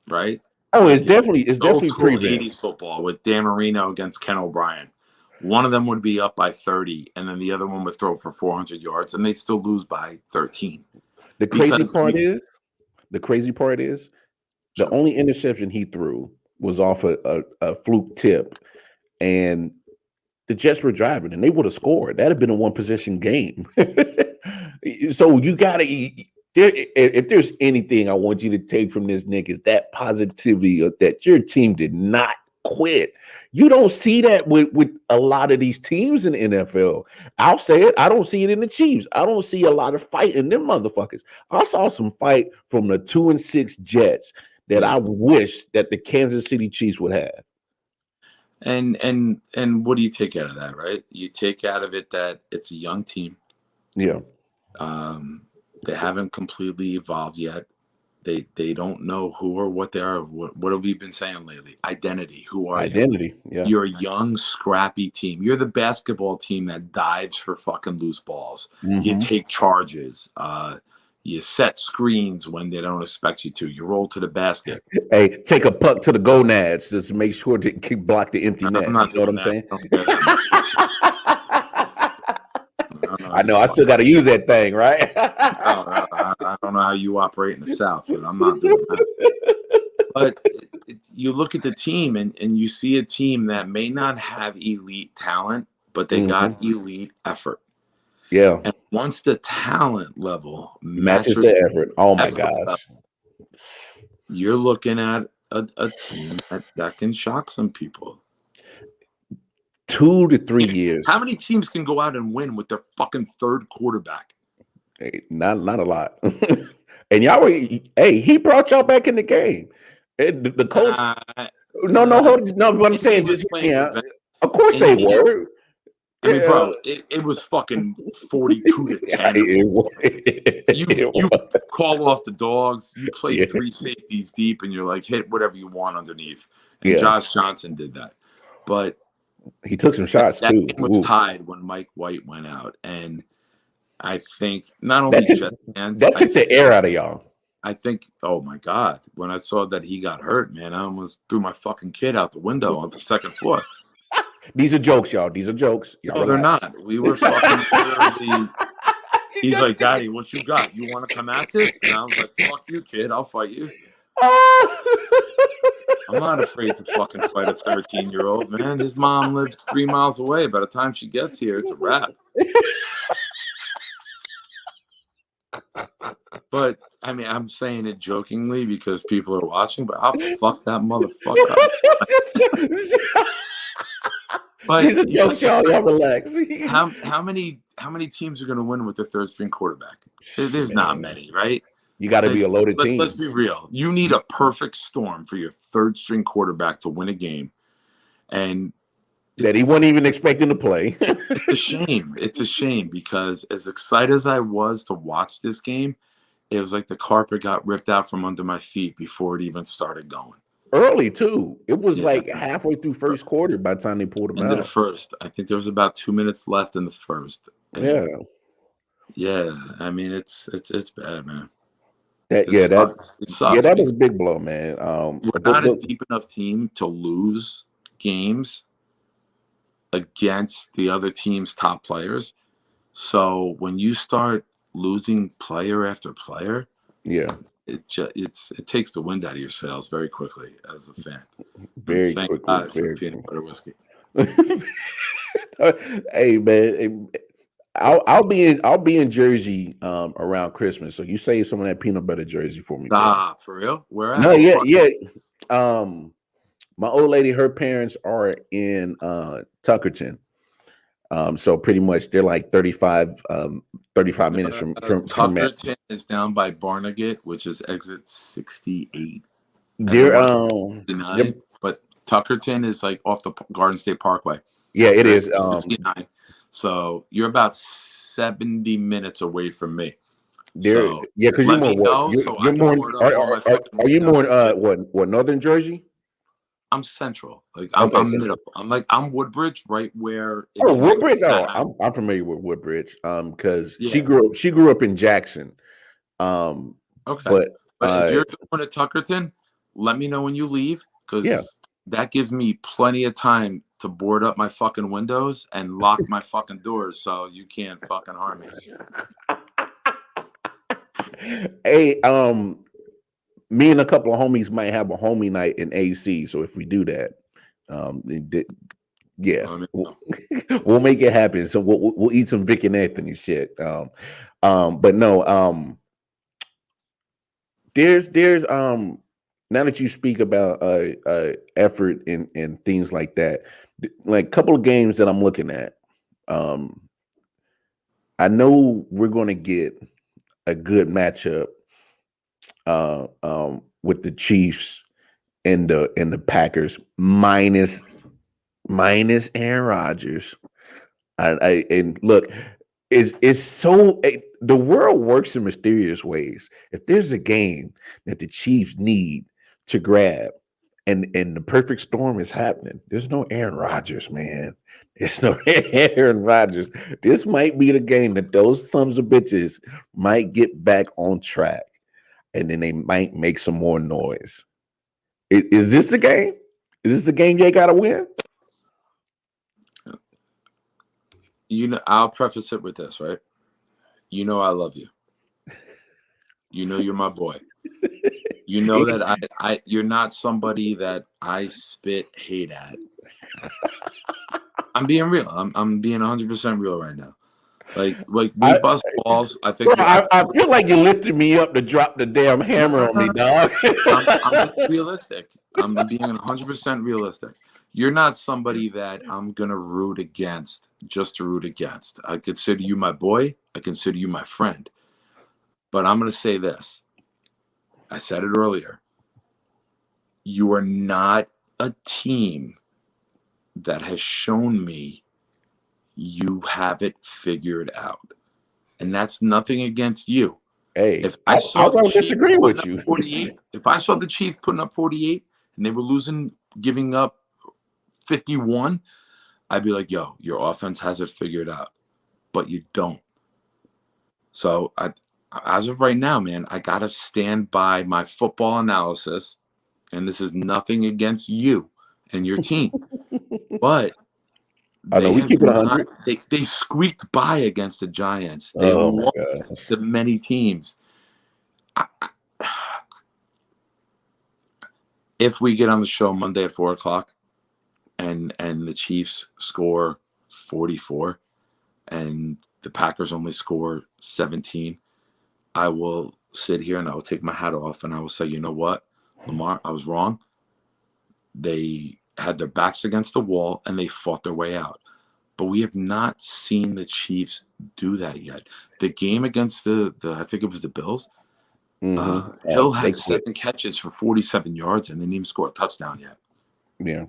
right? Oh, it's definitely prevent. 80s football with Dan Marino against Ken O'Brien. One of them would be up by 30, and then the other one would throw for 400 yards, and they still lose by 13. The crazy part is. The only interception he threw was off a fluke tip, and the Jets were driving, and they would have scored. That'd have been a 1-possession game. So you gotta. if there's anything I want you to take from this, Nick, is that positivity of that your team did not quit. You don't see that with a lot of these teams in the NFL. I'll say it. I don't see it in the Chiefs. I don't see a lot of fight in them motherfuckers. I saw some fight from the 2-6 Jets that I wish that the Kansas City Chiefs would have. And what do you take out of that, right? You take out of it that it's a young team. Yeah. They haven't completely evolved yet. They don't know who or what they are. What have we been saying lately? Identity. Who are you? Identity. Yeah. You're a young, scrappy team. You're the basketball team that dives for fucking loose balls. You take charges. You set screens when they don't expect you to. You roll to the basket. Hey, take a puck to the gonads just to make sure to block the empty net. I'm not You know what I'm that. saying? I know. I still got to use that thing, right? I don't know how you operate in the South, but I'm not doing that. But you look at the team, and you see a team that may not have elite talent, but they got elite effort. Yeah. And once the talent level matches the effort, oh my gosh, level, you're looking at a team that can shock some people. 2 to 3 years. How many teams can go out and win with their fucking third quarterback? Hey, not a lot. And y'all were, hey, he brought y'all back in the game. The Colts. No. What I'm saying, just of course they were. I mean, bro, it was fucking 42 to 10. You call off the dogs. You play 3 safeties deep, and you're like, hit whatever you want underneath. And Josh Johnson did that, but he took some shots that too. Game was tied when Mike White went out, and I think not only Jets fans, that took the air out of y'all. I think, oh my God, when I saw that he got hurt, man, I almost threw my fucking kid out the window on the second floor. These are jokes, y'all. These are jokes. Y'all no, relax. They're not. We were fucking he's like, Daddy, what you got? You want to come at this? And I was like, fuck you, kid. I'll fight you. I'm not afraid to fucking fight a 13-year-old, man. His mom lives 3 miles away. By the time she gets here, it's a wrap. But, I mean, I'm saying it jokingly because people are watching, but I'll fuck that motherfucker up. But these are jokes, y'all. Y'all relax. How many teams are going to win with their third string quarterback? There's not many, right? You got to be a loaded team. Let's be real. You need a perfect storm for your third string quarterback to win a game, and that he wasn't even expecting to play. It's a shame. It's a shame because as excited as I was to watch this game, it was like the carpet got ripped out from under my feet before it even started going. Early too. It was like halfway through first quarter by the time they pulled him out. Into the first. I think there was about 2 minutes left in the first. And yeah. I mean, it's bad, man. That sucks. Yeah, that was a big blow, man. We're not a deep enough team to lose games against the other team's top players. So when you start losing player after player, it takes the wind out of your sails very quickly as a fan. Very Thank quickly. God for peanut butter whiskey. Hey man, I'll be in Jersey around Christmas. So you save some of that peanut butter jersey for me. Ah, for real? Where at? No, yeah. My old lady, her parents are in Tuckerton. So pretty much they're like 35 minutes from Tuckerton is down by Barnegat, which is exit 68. But Tuckerton is like off the Garden State Parkway. Yeah, it is. 69. So you're about 70 minutes away from me. Because you're more. Are you more what Northern Jersey? I'm central. Like I'm middle. I'm Woodbridge, right where. Woodbridge. Oh, I'm familiar with Woodbridge. Because she grew up in Jackson. Okay, but if you're going to Tuckerton, let me know when you leave because that gives me plenty of time to board up my fucking windows and lock my fucking doors so you can't fucking harm me. Hey, me and a couple of homies might have a homie night in AC. So if we do that, we'll make it happen. So we'll eat some Vic and Anthony shit. But no, there's now that you speak about effort and things like that, like a couple of games that I'm looking at, I know we're going to get a good matchup with the Chiefs and the Packers minus Aaron Rodgers. And look, it's so the world works in mysterious ways. If there's a game that the Chiefs need to grab, and the perfect storm is happening, there's no Aaron Rodgers, man. There's no Aaron Rodgers. This might be the game that those sons of bitches might get back on track, and then they might make some more noise. Is this the game? Is this the game they got to win? You know, I'll preface it with this, right? You know I love you. You know you're my boy. You know that you're not somebody that I spit hate at. I'm being real. I'm being 100% real right now. Like we bust balls. I think. Bro, I feel like you lifted me up to drop the damn hammer on me, dog. I'm realistic. I'm being 100% realistic. You're not somebody that I'm gonna root against just to root against. I consider you my boy. I consider you my friend. But I'm gonna say this. I said it earlier. You are not a team that has shown me you have it figured out. And that's nothing against you. Hey, if I don't disagree with you. 48, if I saw the Chiefs putting up 48 and they were losing, giving up 51, I'd be like, yo, your offense has it figured out. But you don't. So as of right now, man, I got to stand by my football analysis. And this is nothing against you and your team. But they squeaked by against the Giants. They lost to many teams. If we get on the show Monday at 4:00 and the Chiefs score 44 and the Packers only score 17, I will sit here and I will take my hat off and I will say, you know what, Lamar, I was wrong. They had their backs against the wall and they fought their way out. But we have not seen the Chiefs do that yet. The game against the I think it was the Bills, Hill had 7 catches for 47 yards and didn't even score a touchdown yet. Yeah.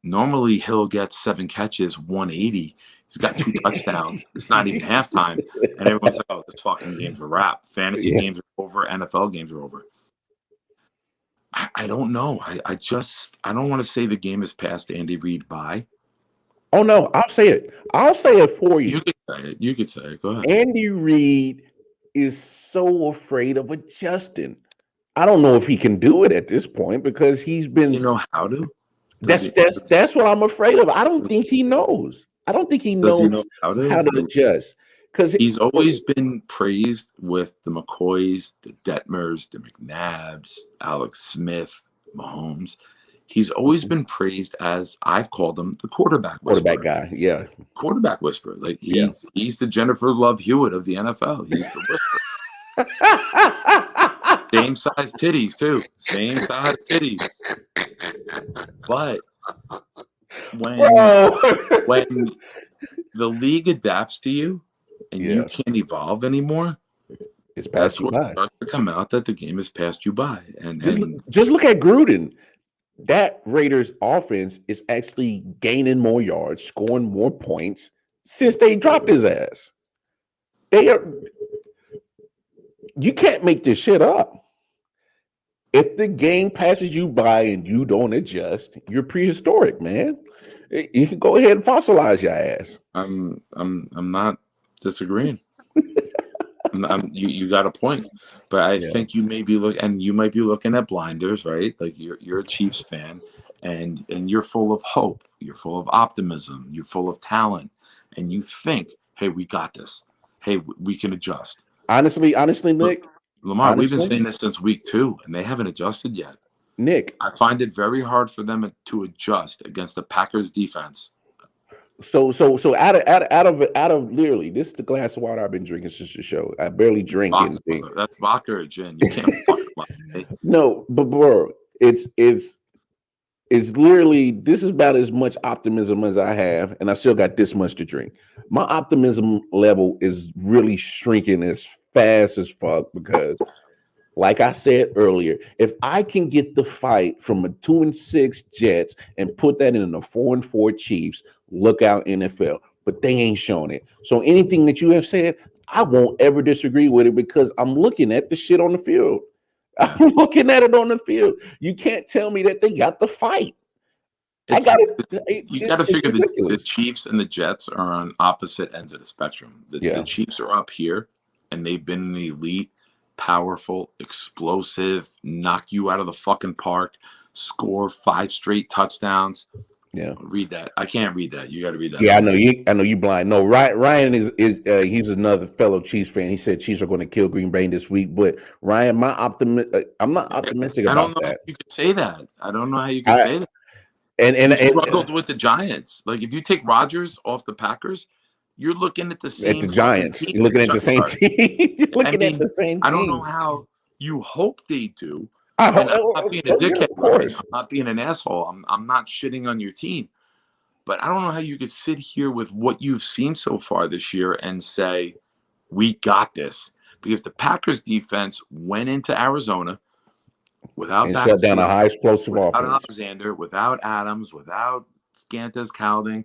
Normally Hill gets 7 catches, 180. He's got 2 touchdowns. It's not even halftime. And everyone's like, oh, this fucking game's a wrap. Fantasy games are over. NFL games are over. I don't know. I don't want to say the game has passed Andy Reid by. Oh, no. I'll say it. I'll say it for you. You could say it. You could say it. Go ahead. Andy Reid is so afraid of adjusting. I don't know if he can do it at this point because he's been. Does he know how to? That's what I'm afraid of. I don't think he knows. I don't think he knows how to adjust. Because he's always been praised with the McCoys, the Detmers, the McNabbs, Alex Smith, Mahomes. He's always been praised as, I've called him, the quarterback whisperer. Quarterback guy, yeah. Quarterback whisperer. Like he's the Jennifer Love Hewitt of the NFL. He's the whisperer. Same size titties, too. Same size titties. But when the league adapts to you and you can't evolve anymore, that's what starts to come out that the game has passed you by. And just look at Gruden. That Raiders offense is actually gaining more yards, scoring more points since they dropped his ass. You can't make this shit up. If the game passes you by and you don't adjust, you're prehistoric, man. You can go ahead and fossilize your ass. I'm not disagreeing. You got a point, but I think you may be looking at blinders, right? Like you're a Chiefs fan, and you're full of hope, you're full of optimism, you're full of talent, and you think, hey, we got this. Hey, we can adjust. Honestly, Nick. Lamar, we've been saying this since week 2, and they haven't adjusted yet. Nick, I find it very hard for them to adjust against the Packers defense. So out of literally, this is the glass of water I've been drinking since the show. I barely drink anything. That's vodka or gin. You can't fucking No, but bro, it's literally, this is about as much optimism as I have, and I still got this much to drink. My optimism level is really shrinking as fast as fuck because, like I said earlier, if I can get the fight from a 2-6 Jets and put that in a 4-4 Chiefs, look out NFL. But they ain't shown it. So anything that you have said, I won't ever disagree with it because I'm looking at the shit on the field. I'm looking at it on the field. You can't tell me that they got the fight. You got to figure the Chiefs and the Jets are on opposite ends of the spectrum. The Chiefs are up here, and they've been an elite, powerful, explosive, knock you out of the fucking park, score 5 straight touchdowns. Yeah, read that. I can't read that. You got to read that. Yeah, I know you blind. No, Ryan is he's another fellow Chiefs fan. He said Chiefs are going to kill Green Bay this week. But Ryan, I'm not optimistic about that. I don't know how you could say that. I don't know how you could say that. And you struggled with the Giants. Like if you take Rodgers off the Packers, you're looking at the same. At the Giants, you're looking at the same team. You're looking at the same team. I don't know how you hope they do. I'm not being a dickhead. I'm not being an asshole. I'm not shitting on your team. But I don't know how you could sit here with what you've seen so far this year and say, we got this. Because the Packers defense went into Arizona without and shut down a high explosive offense. Without Alexander, without Adams, without Scantas Calding,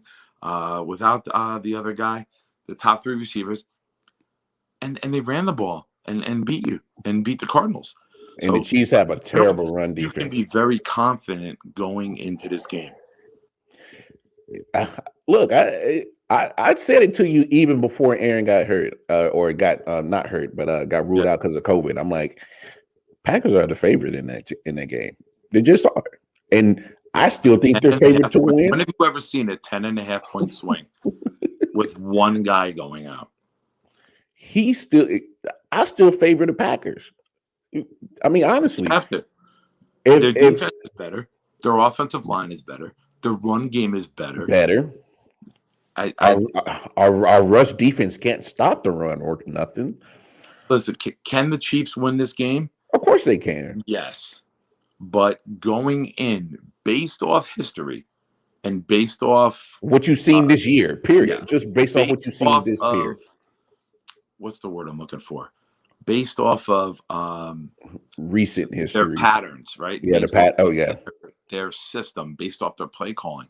without the other guy, the top 3 receivers. And they ran the ball and beat you and beat the Cardinals. And the Chiefs have a terrible run defense. You can be very confident going into this game. Look, I said it to you even before Aaron got hurt, or got not hurt, but got ruled out because of COVID. I'm like, Packers are the favorite in that game. They just are, and I still think they're favored to win. When have you ever seen a 10.5 point swing with one guy going out? I still favor the Packers. I mean, honestly, you have to. Their defense is better. Their offensive line is better. The run game is better. Our rush defense can't stop the run or nothing. Listen, can the Chiefs win this game? Of course they can. Yes. But going in, based off history and based off what you've seen this year, period. Just based off what you've seen this year. What's the word I'm looking for? Based off of recent history. Their patterns, right? Yeah, their system, based off their play calling.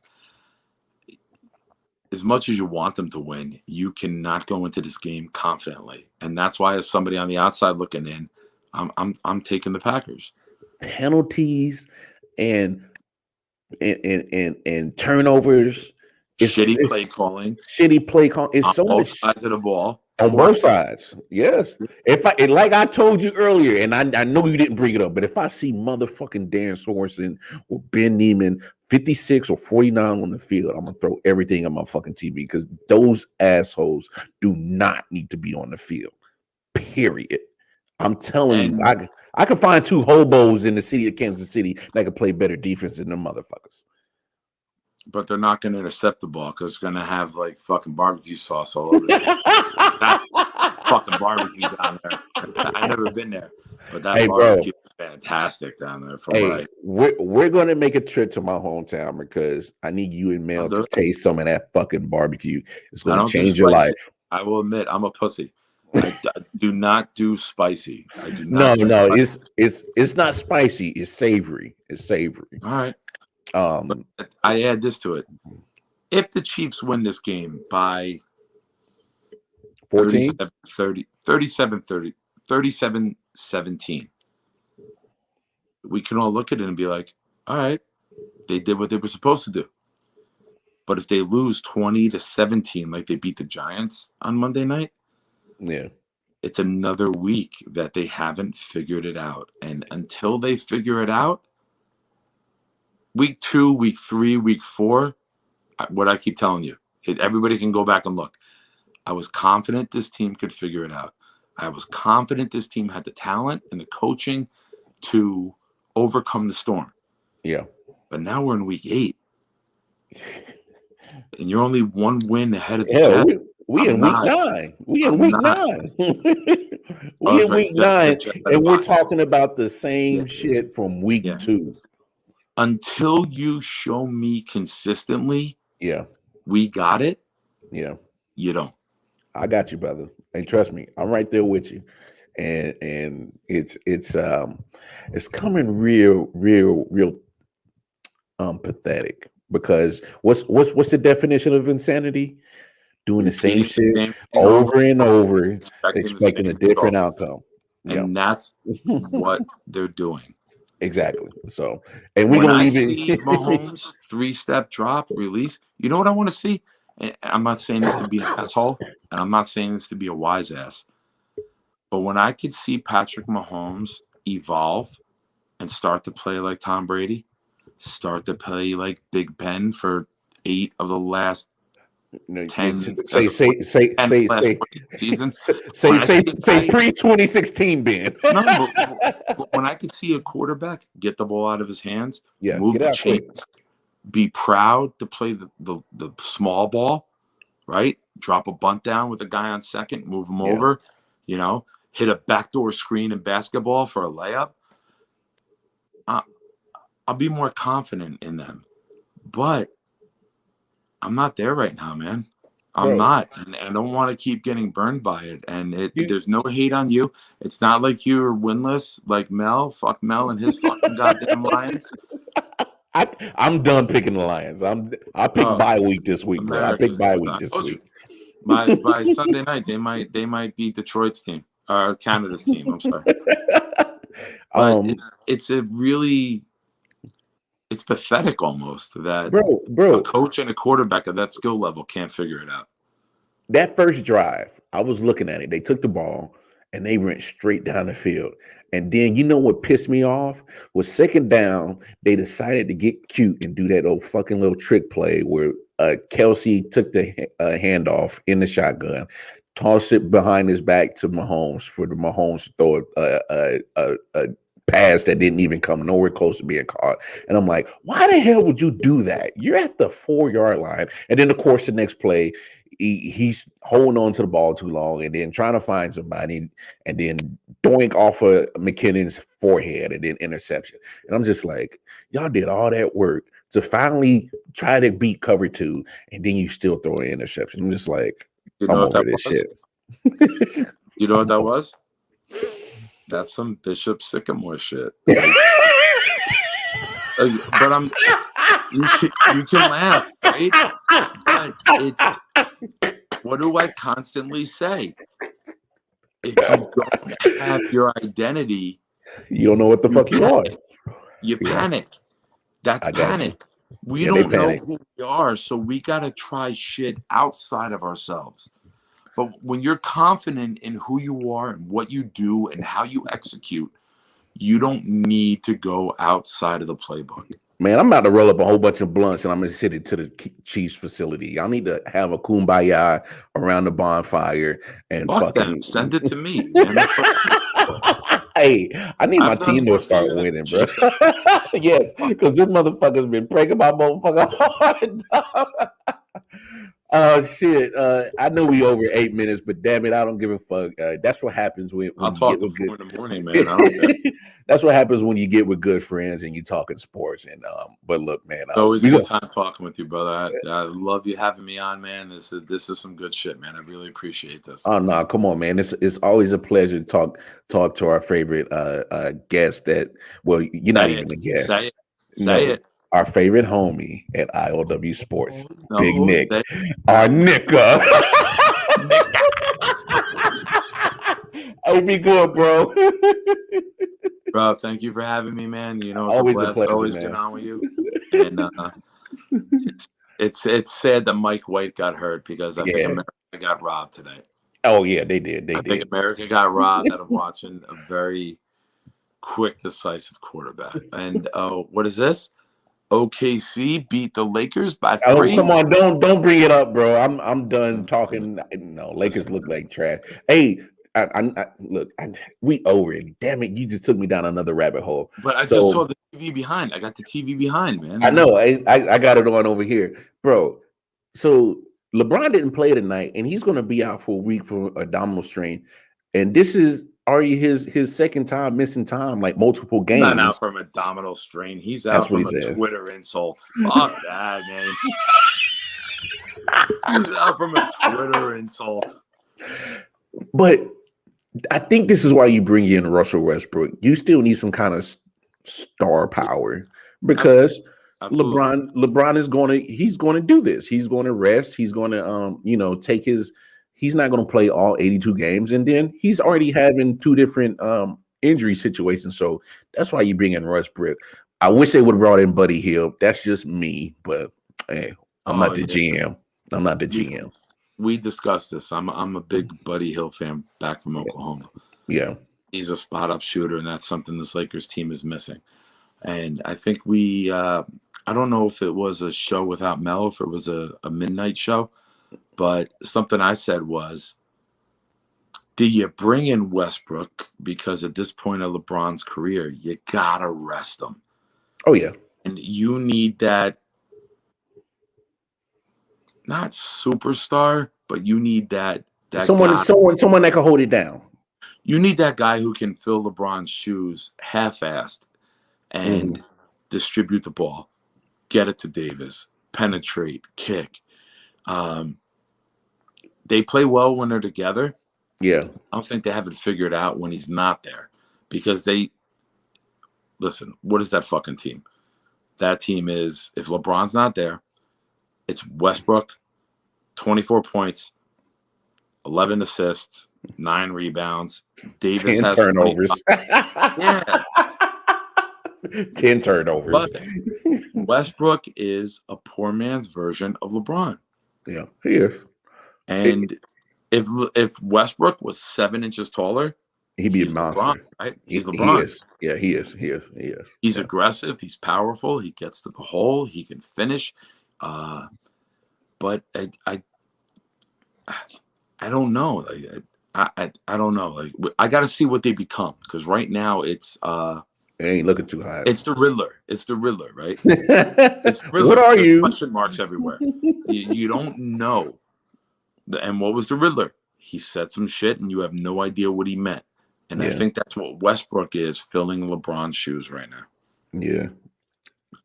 As much as you want them to win, you cannot go into this game confidently, and that's why, as somebody on the outside looking in, I'm taking the Packers. Penalties and turnovers, shitty play calling. It's so much sides of the ball. On both sides, yes. Like I told you earlier, and I know you didn't bring it up, but if I see motherfucking Dan Sorensen or Ben Neiman 56 or 49 on the field, I'm gonna throw everything on my fucking TV because those assholes do not need to be on the field. Period. I'm telling you, I can find 2 hobos in the city of Kansas City that can play better defense than them motherfuckers. But they're not going to intercept the ball because it's going to have like fucking barbecue sauce all over it. Fucking barbecue down there. I've never been there, but that barbecue is fantastic down there. We're going to make a trip to my hometown because I need you and Mel to taste some of that fucking barbecue. It's going to change your life. I will admit, I'm a pussy. I do not do spicy. I do not. No. It's not spicy. It's savory. All right. But I add this to it. If the Chiefs win this game by 37-17, we can all look at it and be like, all right, they did what they were supposed to do. But if they lose 20-17, like they beat the Giants on Monday night, it's another week that they haven't figured it out. And until they figure it out, week 2, week 3, week 4, what I keep telling you, everybody can go back and look. I was confident this team could figure it out. I was confident this team had the talent and the coaching to overcome the storm. Yeah. But now we're in week 8. And you're only 1 win ahead of the Jets. We I'm in week not. 9. We in I'm week not. 9. Oh, We that's in right. week 9, and we're Bye. talking about the Yeah. same shit from week Yeah. 2. Until you show me consistently, Yeah. we got it. Yeah. You don't. I got you, brother. And trust me, I'm right there with you. And it's coming real pathetic, because what's the definition of insanity? Doing the same Repeating shit the same thing over and over, expecting the expecting a same different results. outcome. Yeah. And that's what they're doing. Exactly. So, and we're When gonna I leave see it. Mahomes 3-step drop release, you know what I want to see? And I'm not saying this to be an asshole, and I'm not saying this to be a wise ass, but when I could see Patrick Mahomes evolve and start to play like Tom Brady, start to play like Big Ben for 8 of the last 10 say seasons. pre 2016 Ben. No, but when I could see a quarterback get the ball out of his hands, Yeah, move get the out quick. chains, be proud to play the small ball, right? Drop a bunt down with a guy on second, move him over, hit a backdoor screen in basketball for a layup. I'll be more confident in them. But I'm not there right now, man. I'm not, and I don't want to keep getting burned by it. And there's no hate on you. It's not like you're winless, like Mel. Fuck Mel and his fucking goddamn Lions. I'm done picking the Lions. I picked bye week this week, bro. I picked bye week this week. By Sunday night, they might beat Detroit's team or Canada's team. I'm sorry, but it's pathetic almost that bro, a coach and a quarterback at that skill level can't figure it out. That first drive, I was looking at it. They took the ball and they went straight down the field. And then you know what pissed me off was second down. They decided to get cute and do that old fucking little trick play where Kelsey took the handoff in the shotgun, tossed it behind his back to Mahomes for the Mahomes to throw a pass that didn't even come nowhere close to being caught. And I'm like, why the hell would you do that? You're at the 4-yard line. And then, of course, the next play, he's holding on to the ball too long and then trying to find somebody and then doink off of McKinnon's forehead and then interception. And I'm just like, y'all did all that work to finally try to beat cover 2, and then you still throw an interception. I'm just like, I'm over this shit. You know what that was? That's some Bishop Sycamore shit. But you can laugh, right? But it's, what do I constantly say? If you don't have your identity, you don't know what the fuck you are. You panic. That's panic. We don't know who we are, so we got to try shit outside of ourselves. But when you're confident in who you are and what you do and how you execute, you don't need to go outside of the playbook. Man, I'm about to roll up a whole bunch of blunts and I'm going to send it to the Chiefs facility. Y'all need to have a kumbaya around the bonfire and fucking send it to me, man. Hey, I need my team to start winning, bro. Yes, because this motherfucker's been breaking my motherfucking heart. Oh shit! I know we over 8 minutes, but damn it, I don't give a fuck. That's what happens when I'll you talk get with to 4 good. in the morning, man. I don't care. That's what happens when you get with good friends and you talking sports. And but look, man, It's always a good time talking with you, brother. I love you having me on, man. This is some good shit, man. I really appreciate this. Oh no, come on, man! It's always a pleasure to talk to our favorite guest. That you're not even a guest. Say it. Our favorite homie at I.O.W. Sports, Big No, Nick, our Nicka. Hey, be good, bro. Bro, thank you for having me, man. You know, it's Always a blast. pleasure, Always man. get on with you. And it's sad that Mike White got hurt because I think America got robbed today. Oh yeah, they did. I think America got robbed out of watching a very quick, decisive quarterback. And what is this? OKC beat the Lakers by 3. Oh, come on, don't bring it up, bro. I'm done talking. No, Lakers look like trash. Hey, look, we over it. Damn it, you just took me down another rabbit hole. But I just saw the TV behind. I got the TV behind, man. I know. I got it on over here, bro. So LeBron didn't play tonight, and he's going to be out for a week for abdominal strain. And this is already his second time missing time, like multiple He's not out games. from abdominal strain. He's That's out what he from a says. Twitter insult. Fuck that, man. He's out from a Twitter insult. But I think this is why you bring in Russell Westbrook. You still need some kind of star power because Absolutely. LeBron is he's going to do this. He's going to rest. He's going to take his. He's not going to play all 82 games, and then he's already having two different injury situations. So that's why you bring in Westbrook. I wish they would have brought in Buddy Hield. That's just me, but hey, I'm not the GM. I'm not the GM. We discussed this. I'm a big Buddy Hield fan back from Oklahoma. Yeah. He's a spot up shooter, and that's something this Lakers team is missing. And I think I don't know if it was a show without Mel, if it was a midnight show, but something I said was, do you bring in Westbrook because at this point of LeBron's career, you gotta rest him. Oh, yeah. And you need that, not superstar, but you need that someone that can hold it down. You need that guy who can fill LeBron's shoes half-assed and distribute the ball, get it to Davis, penetrate, kick. They play well when they're together. Yeah. I don't think they have it figured out when he's not there because listen, what is that fucking team? That team is, if LeBron's not there, it's Westbrook, 24 points, 11 assists, 9 rebounds. Davis 10 has turnovers. Yeah. 10 turnovers. But Westbrook is a poor man's version of LeBron. Yeah, he is. And if Westbrook was 7 inches taller, he'd be a monster. LeBron, right? He's LeBron. He is. Yeah, he is. He's aggressive. He's powerful. He gets to the hole. He can finish. But I don't know. I don't know. Like, I got to see what they become because right now it's it ain't looking too high. It's the Riddler. It's the Riddler, right? It's the Riddler. What are you? Question marks everywhere. You don't know. And what was the Riddler? He said some shit, and you have no idea what he meant. And I think that's what Westbrook is, filling LeBron's shoes right now. Yeah.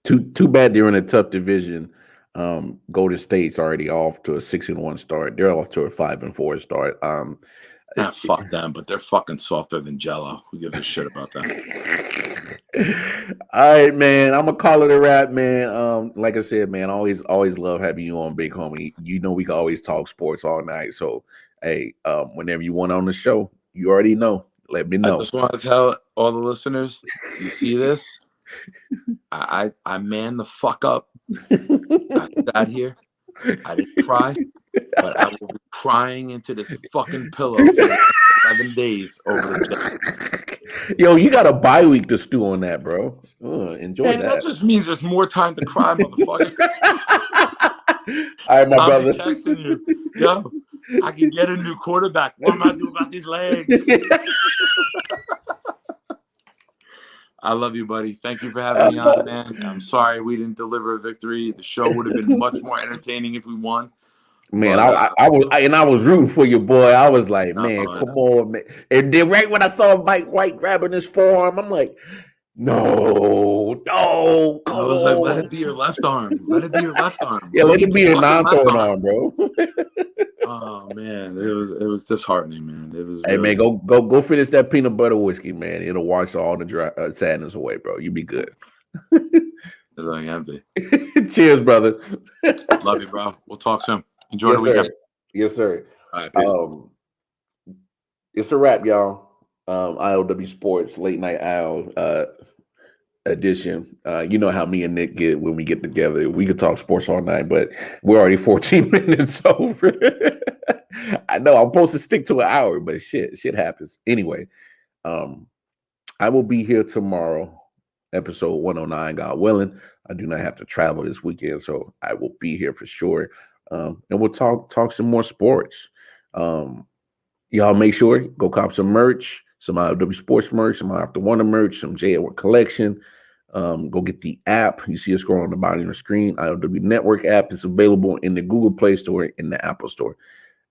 Too bad they're in a tough division. Golden State's already off to a 6-1 start. They're off to a 5-4 start. Fuck them, but they're fucking softer than Jello. Who gives a shit about that? All right, man. I'm gonna call it a wrap, man. Like I said, man, always love having you on, big homie. You know we can always talk sports all night. So hey, whenever you want on the show, you already know. Let me know. I just want to tell all the listeners, you see this? I man the fuck up. I sat here. I didn't cry, but I will be crying into this fucking pillow for 11 days over the day. Yo, you got a bye week to stew on that, bro. Enjoy that. That just means there's more time to cry, motherfucker. All right, my I'll brother. be texting you. Yo, I can get a new quarterback. What am I doing about these legs? I love you, buddy. Thank you for having me on, man. I'm sorry we didn't deliver a victory. The show would have been much more entertaining if we won. Man, but, I was rooting for your boy. I was like, man, come on, man. And then right when I saw Mike White grabbing his forearm, I'm like, no, come I was like, let it be your left arm. Let it be your left arm. Yeah, let it be your non-throwing arm, bro. Oh man, it was disheartening, man. It was. Hey really... man, go finish that peanut butter whiskey, man. It'll wash all the sadness away, bro. You be good. It's like empty. Cheers, brother. Love you, bro. We'll talk soon. Enjoy the weekend. Yes, sir. All right, peace. It's a wrap, y'all. I.O.W. Sports Late Night Owl edition. You know how me and Nick get when we get together. We could talk sports all night, but we're already 14 minutes over. I know I'm supposed to stick to an hour, but shit happens. Anyway, I will be here tomorrow, episode 109, God willing. I do not have to travel this weekend, so I will be here for sure. And we'll talk some more sports. Y'all make sure go cop some merch, some I.O.W. Sports merch, some After Wonder merch, some J. Edward collection. Go get the app. You see it scrolling on the bottom of your screen. I.O.W Network app is available in the Google Play Store and the Apple Store.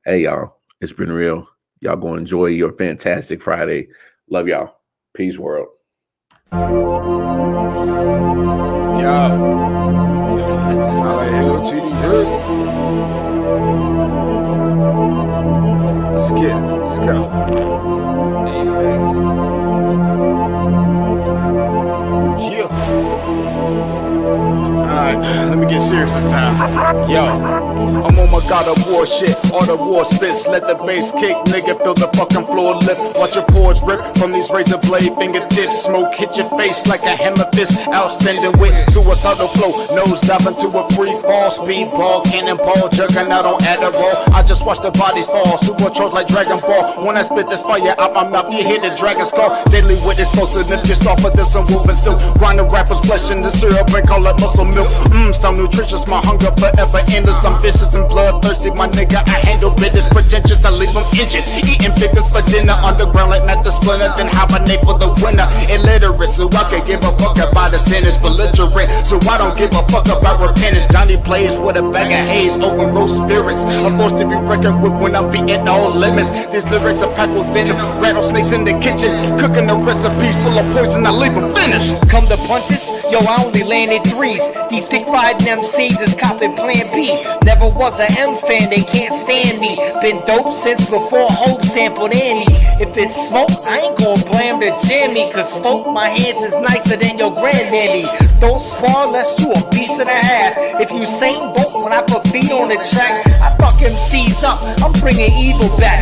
Hey, y'all, it's been real. Y'all go enjoy your fantastic Friday. Love y'all. Peace, world. Yeah. Sound like LTD this. Let's get it. Let's go. Yeah. Alright, let me get serious this time. Yo, I'm on my God of War shit. All the war spits, let the bass kick, nigga, feel the fucking floor lift. Watch your pores rip from these razor blade fingertips. Smoke hit your face like a hammer fist. Outstanding with suicidal flow. Nose diving to a free fall. Speedball, cannonball, jerking out on Adderall. I just watch the bodies fall. Supercharged like Dragon Ball. When I spit this fire out my mouth, you hear the dragon skull. Daily witness supposed to nip just off of this and woven silk. Grind the rappers flesh in the syrup and call it muscle milk. So nutritious, my hunger forever endless. I'm vicious and bloodthirsty, my nigga. I handle business pretentious, I leave them injured. Eating figures for dinner, underground like not the splinter. Then hibernate for the winter. Illiterate, so I can give a fuck about the sentence. Belligerent, so I don't give a fuck about repentance. Johnny plays with a bag of haze over roast spirits. I'm forced to be reckoned with when I'm beating all limits. These lyrics are packed with venom. Rattlesnakes in the kitchen, cooking the recipes full of poison. I leave them finished. Come to punches, yo, I only landed threes. These thick fried MCs is copping plan B. Never was a M fan, they can't stand me. Been dope since before Hope sampled Annie. If it's smoke, I ain't gon' blame the jammy. Cause folk, my hands is nicer than your granddaddy. Don't spar unless you a piece and a half. If you same boat when I put beat on the track, I fuck MCs up, I'm bringing evil back.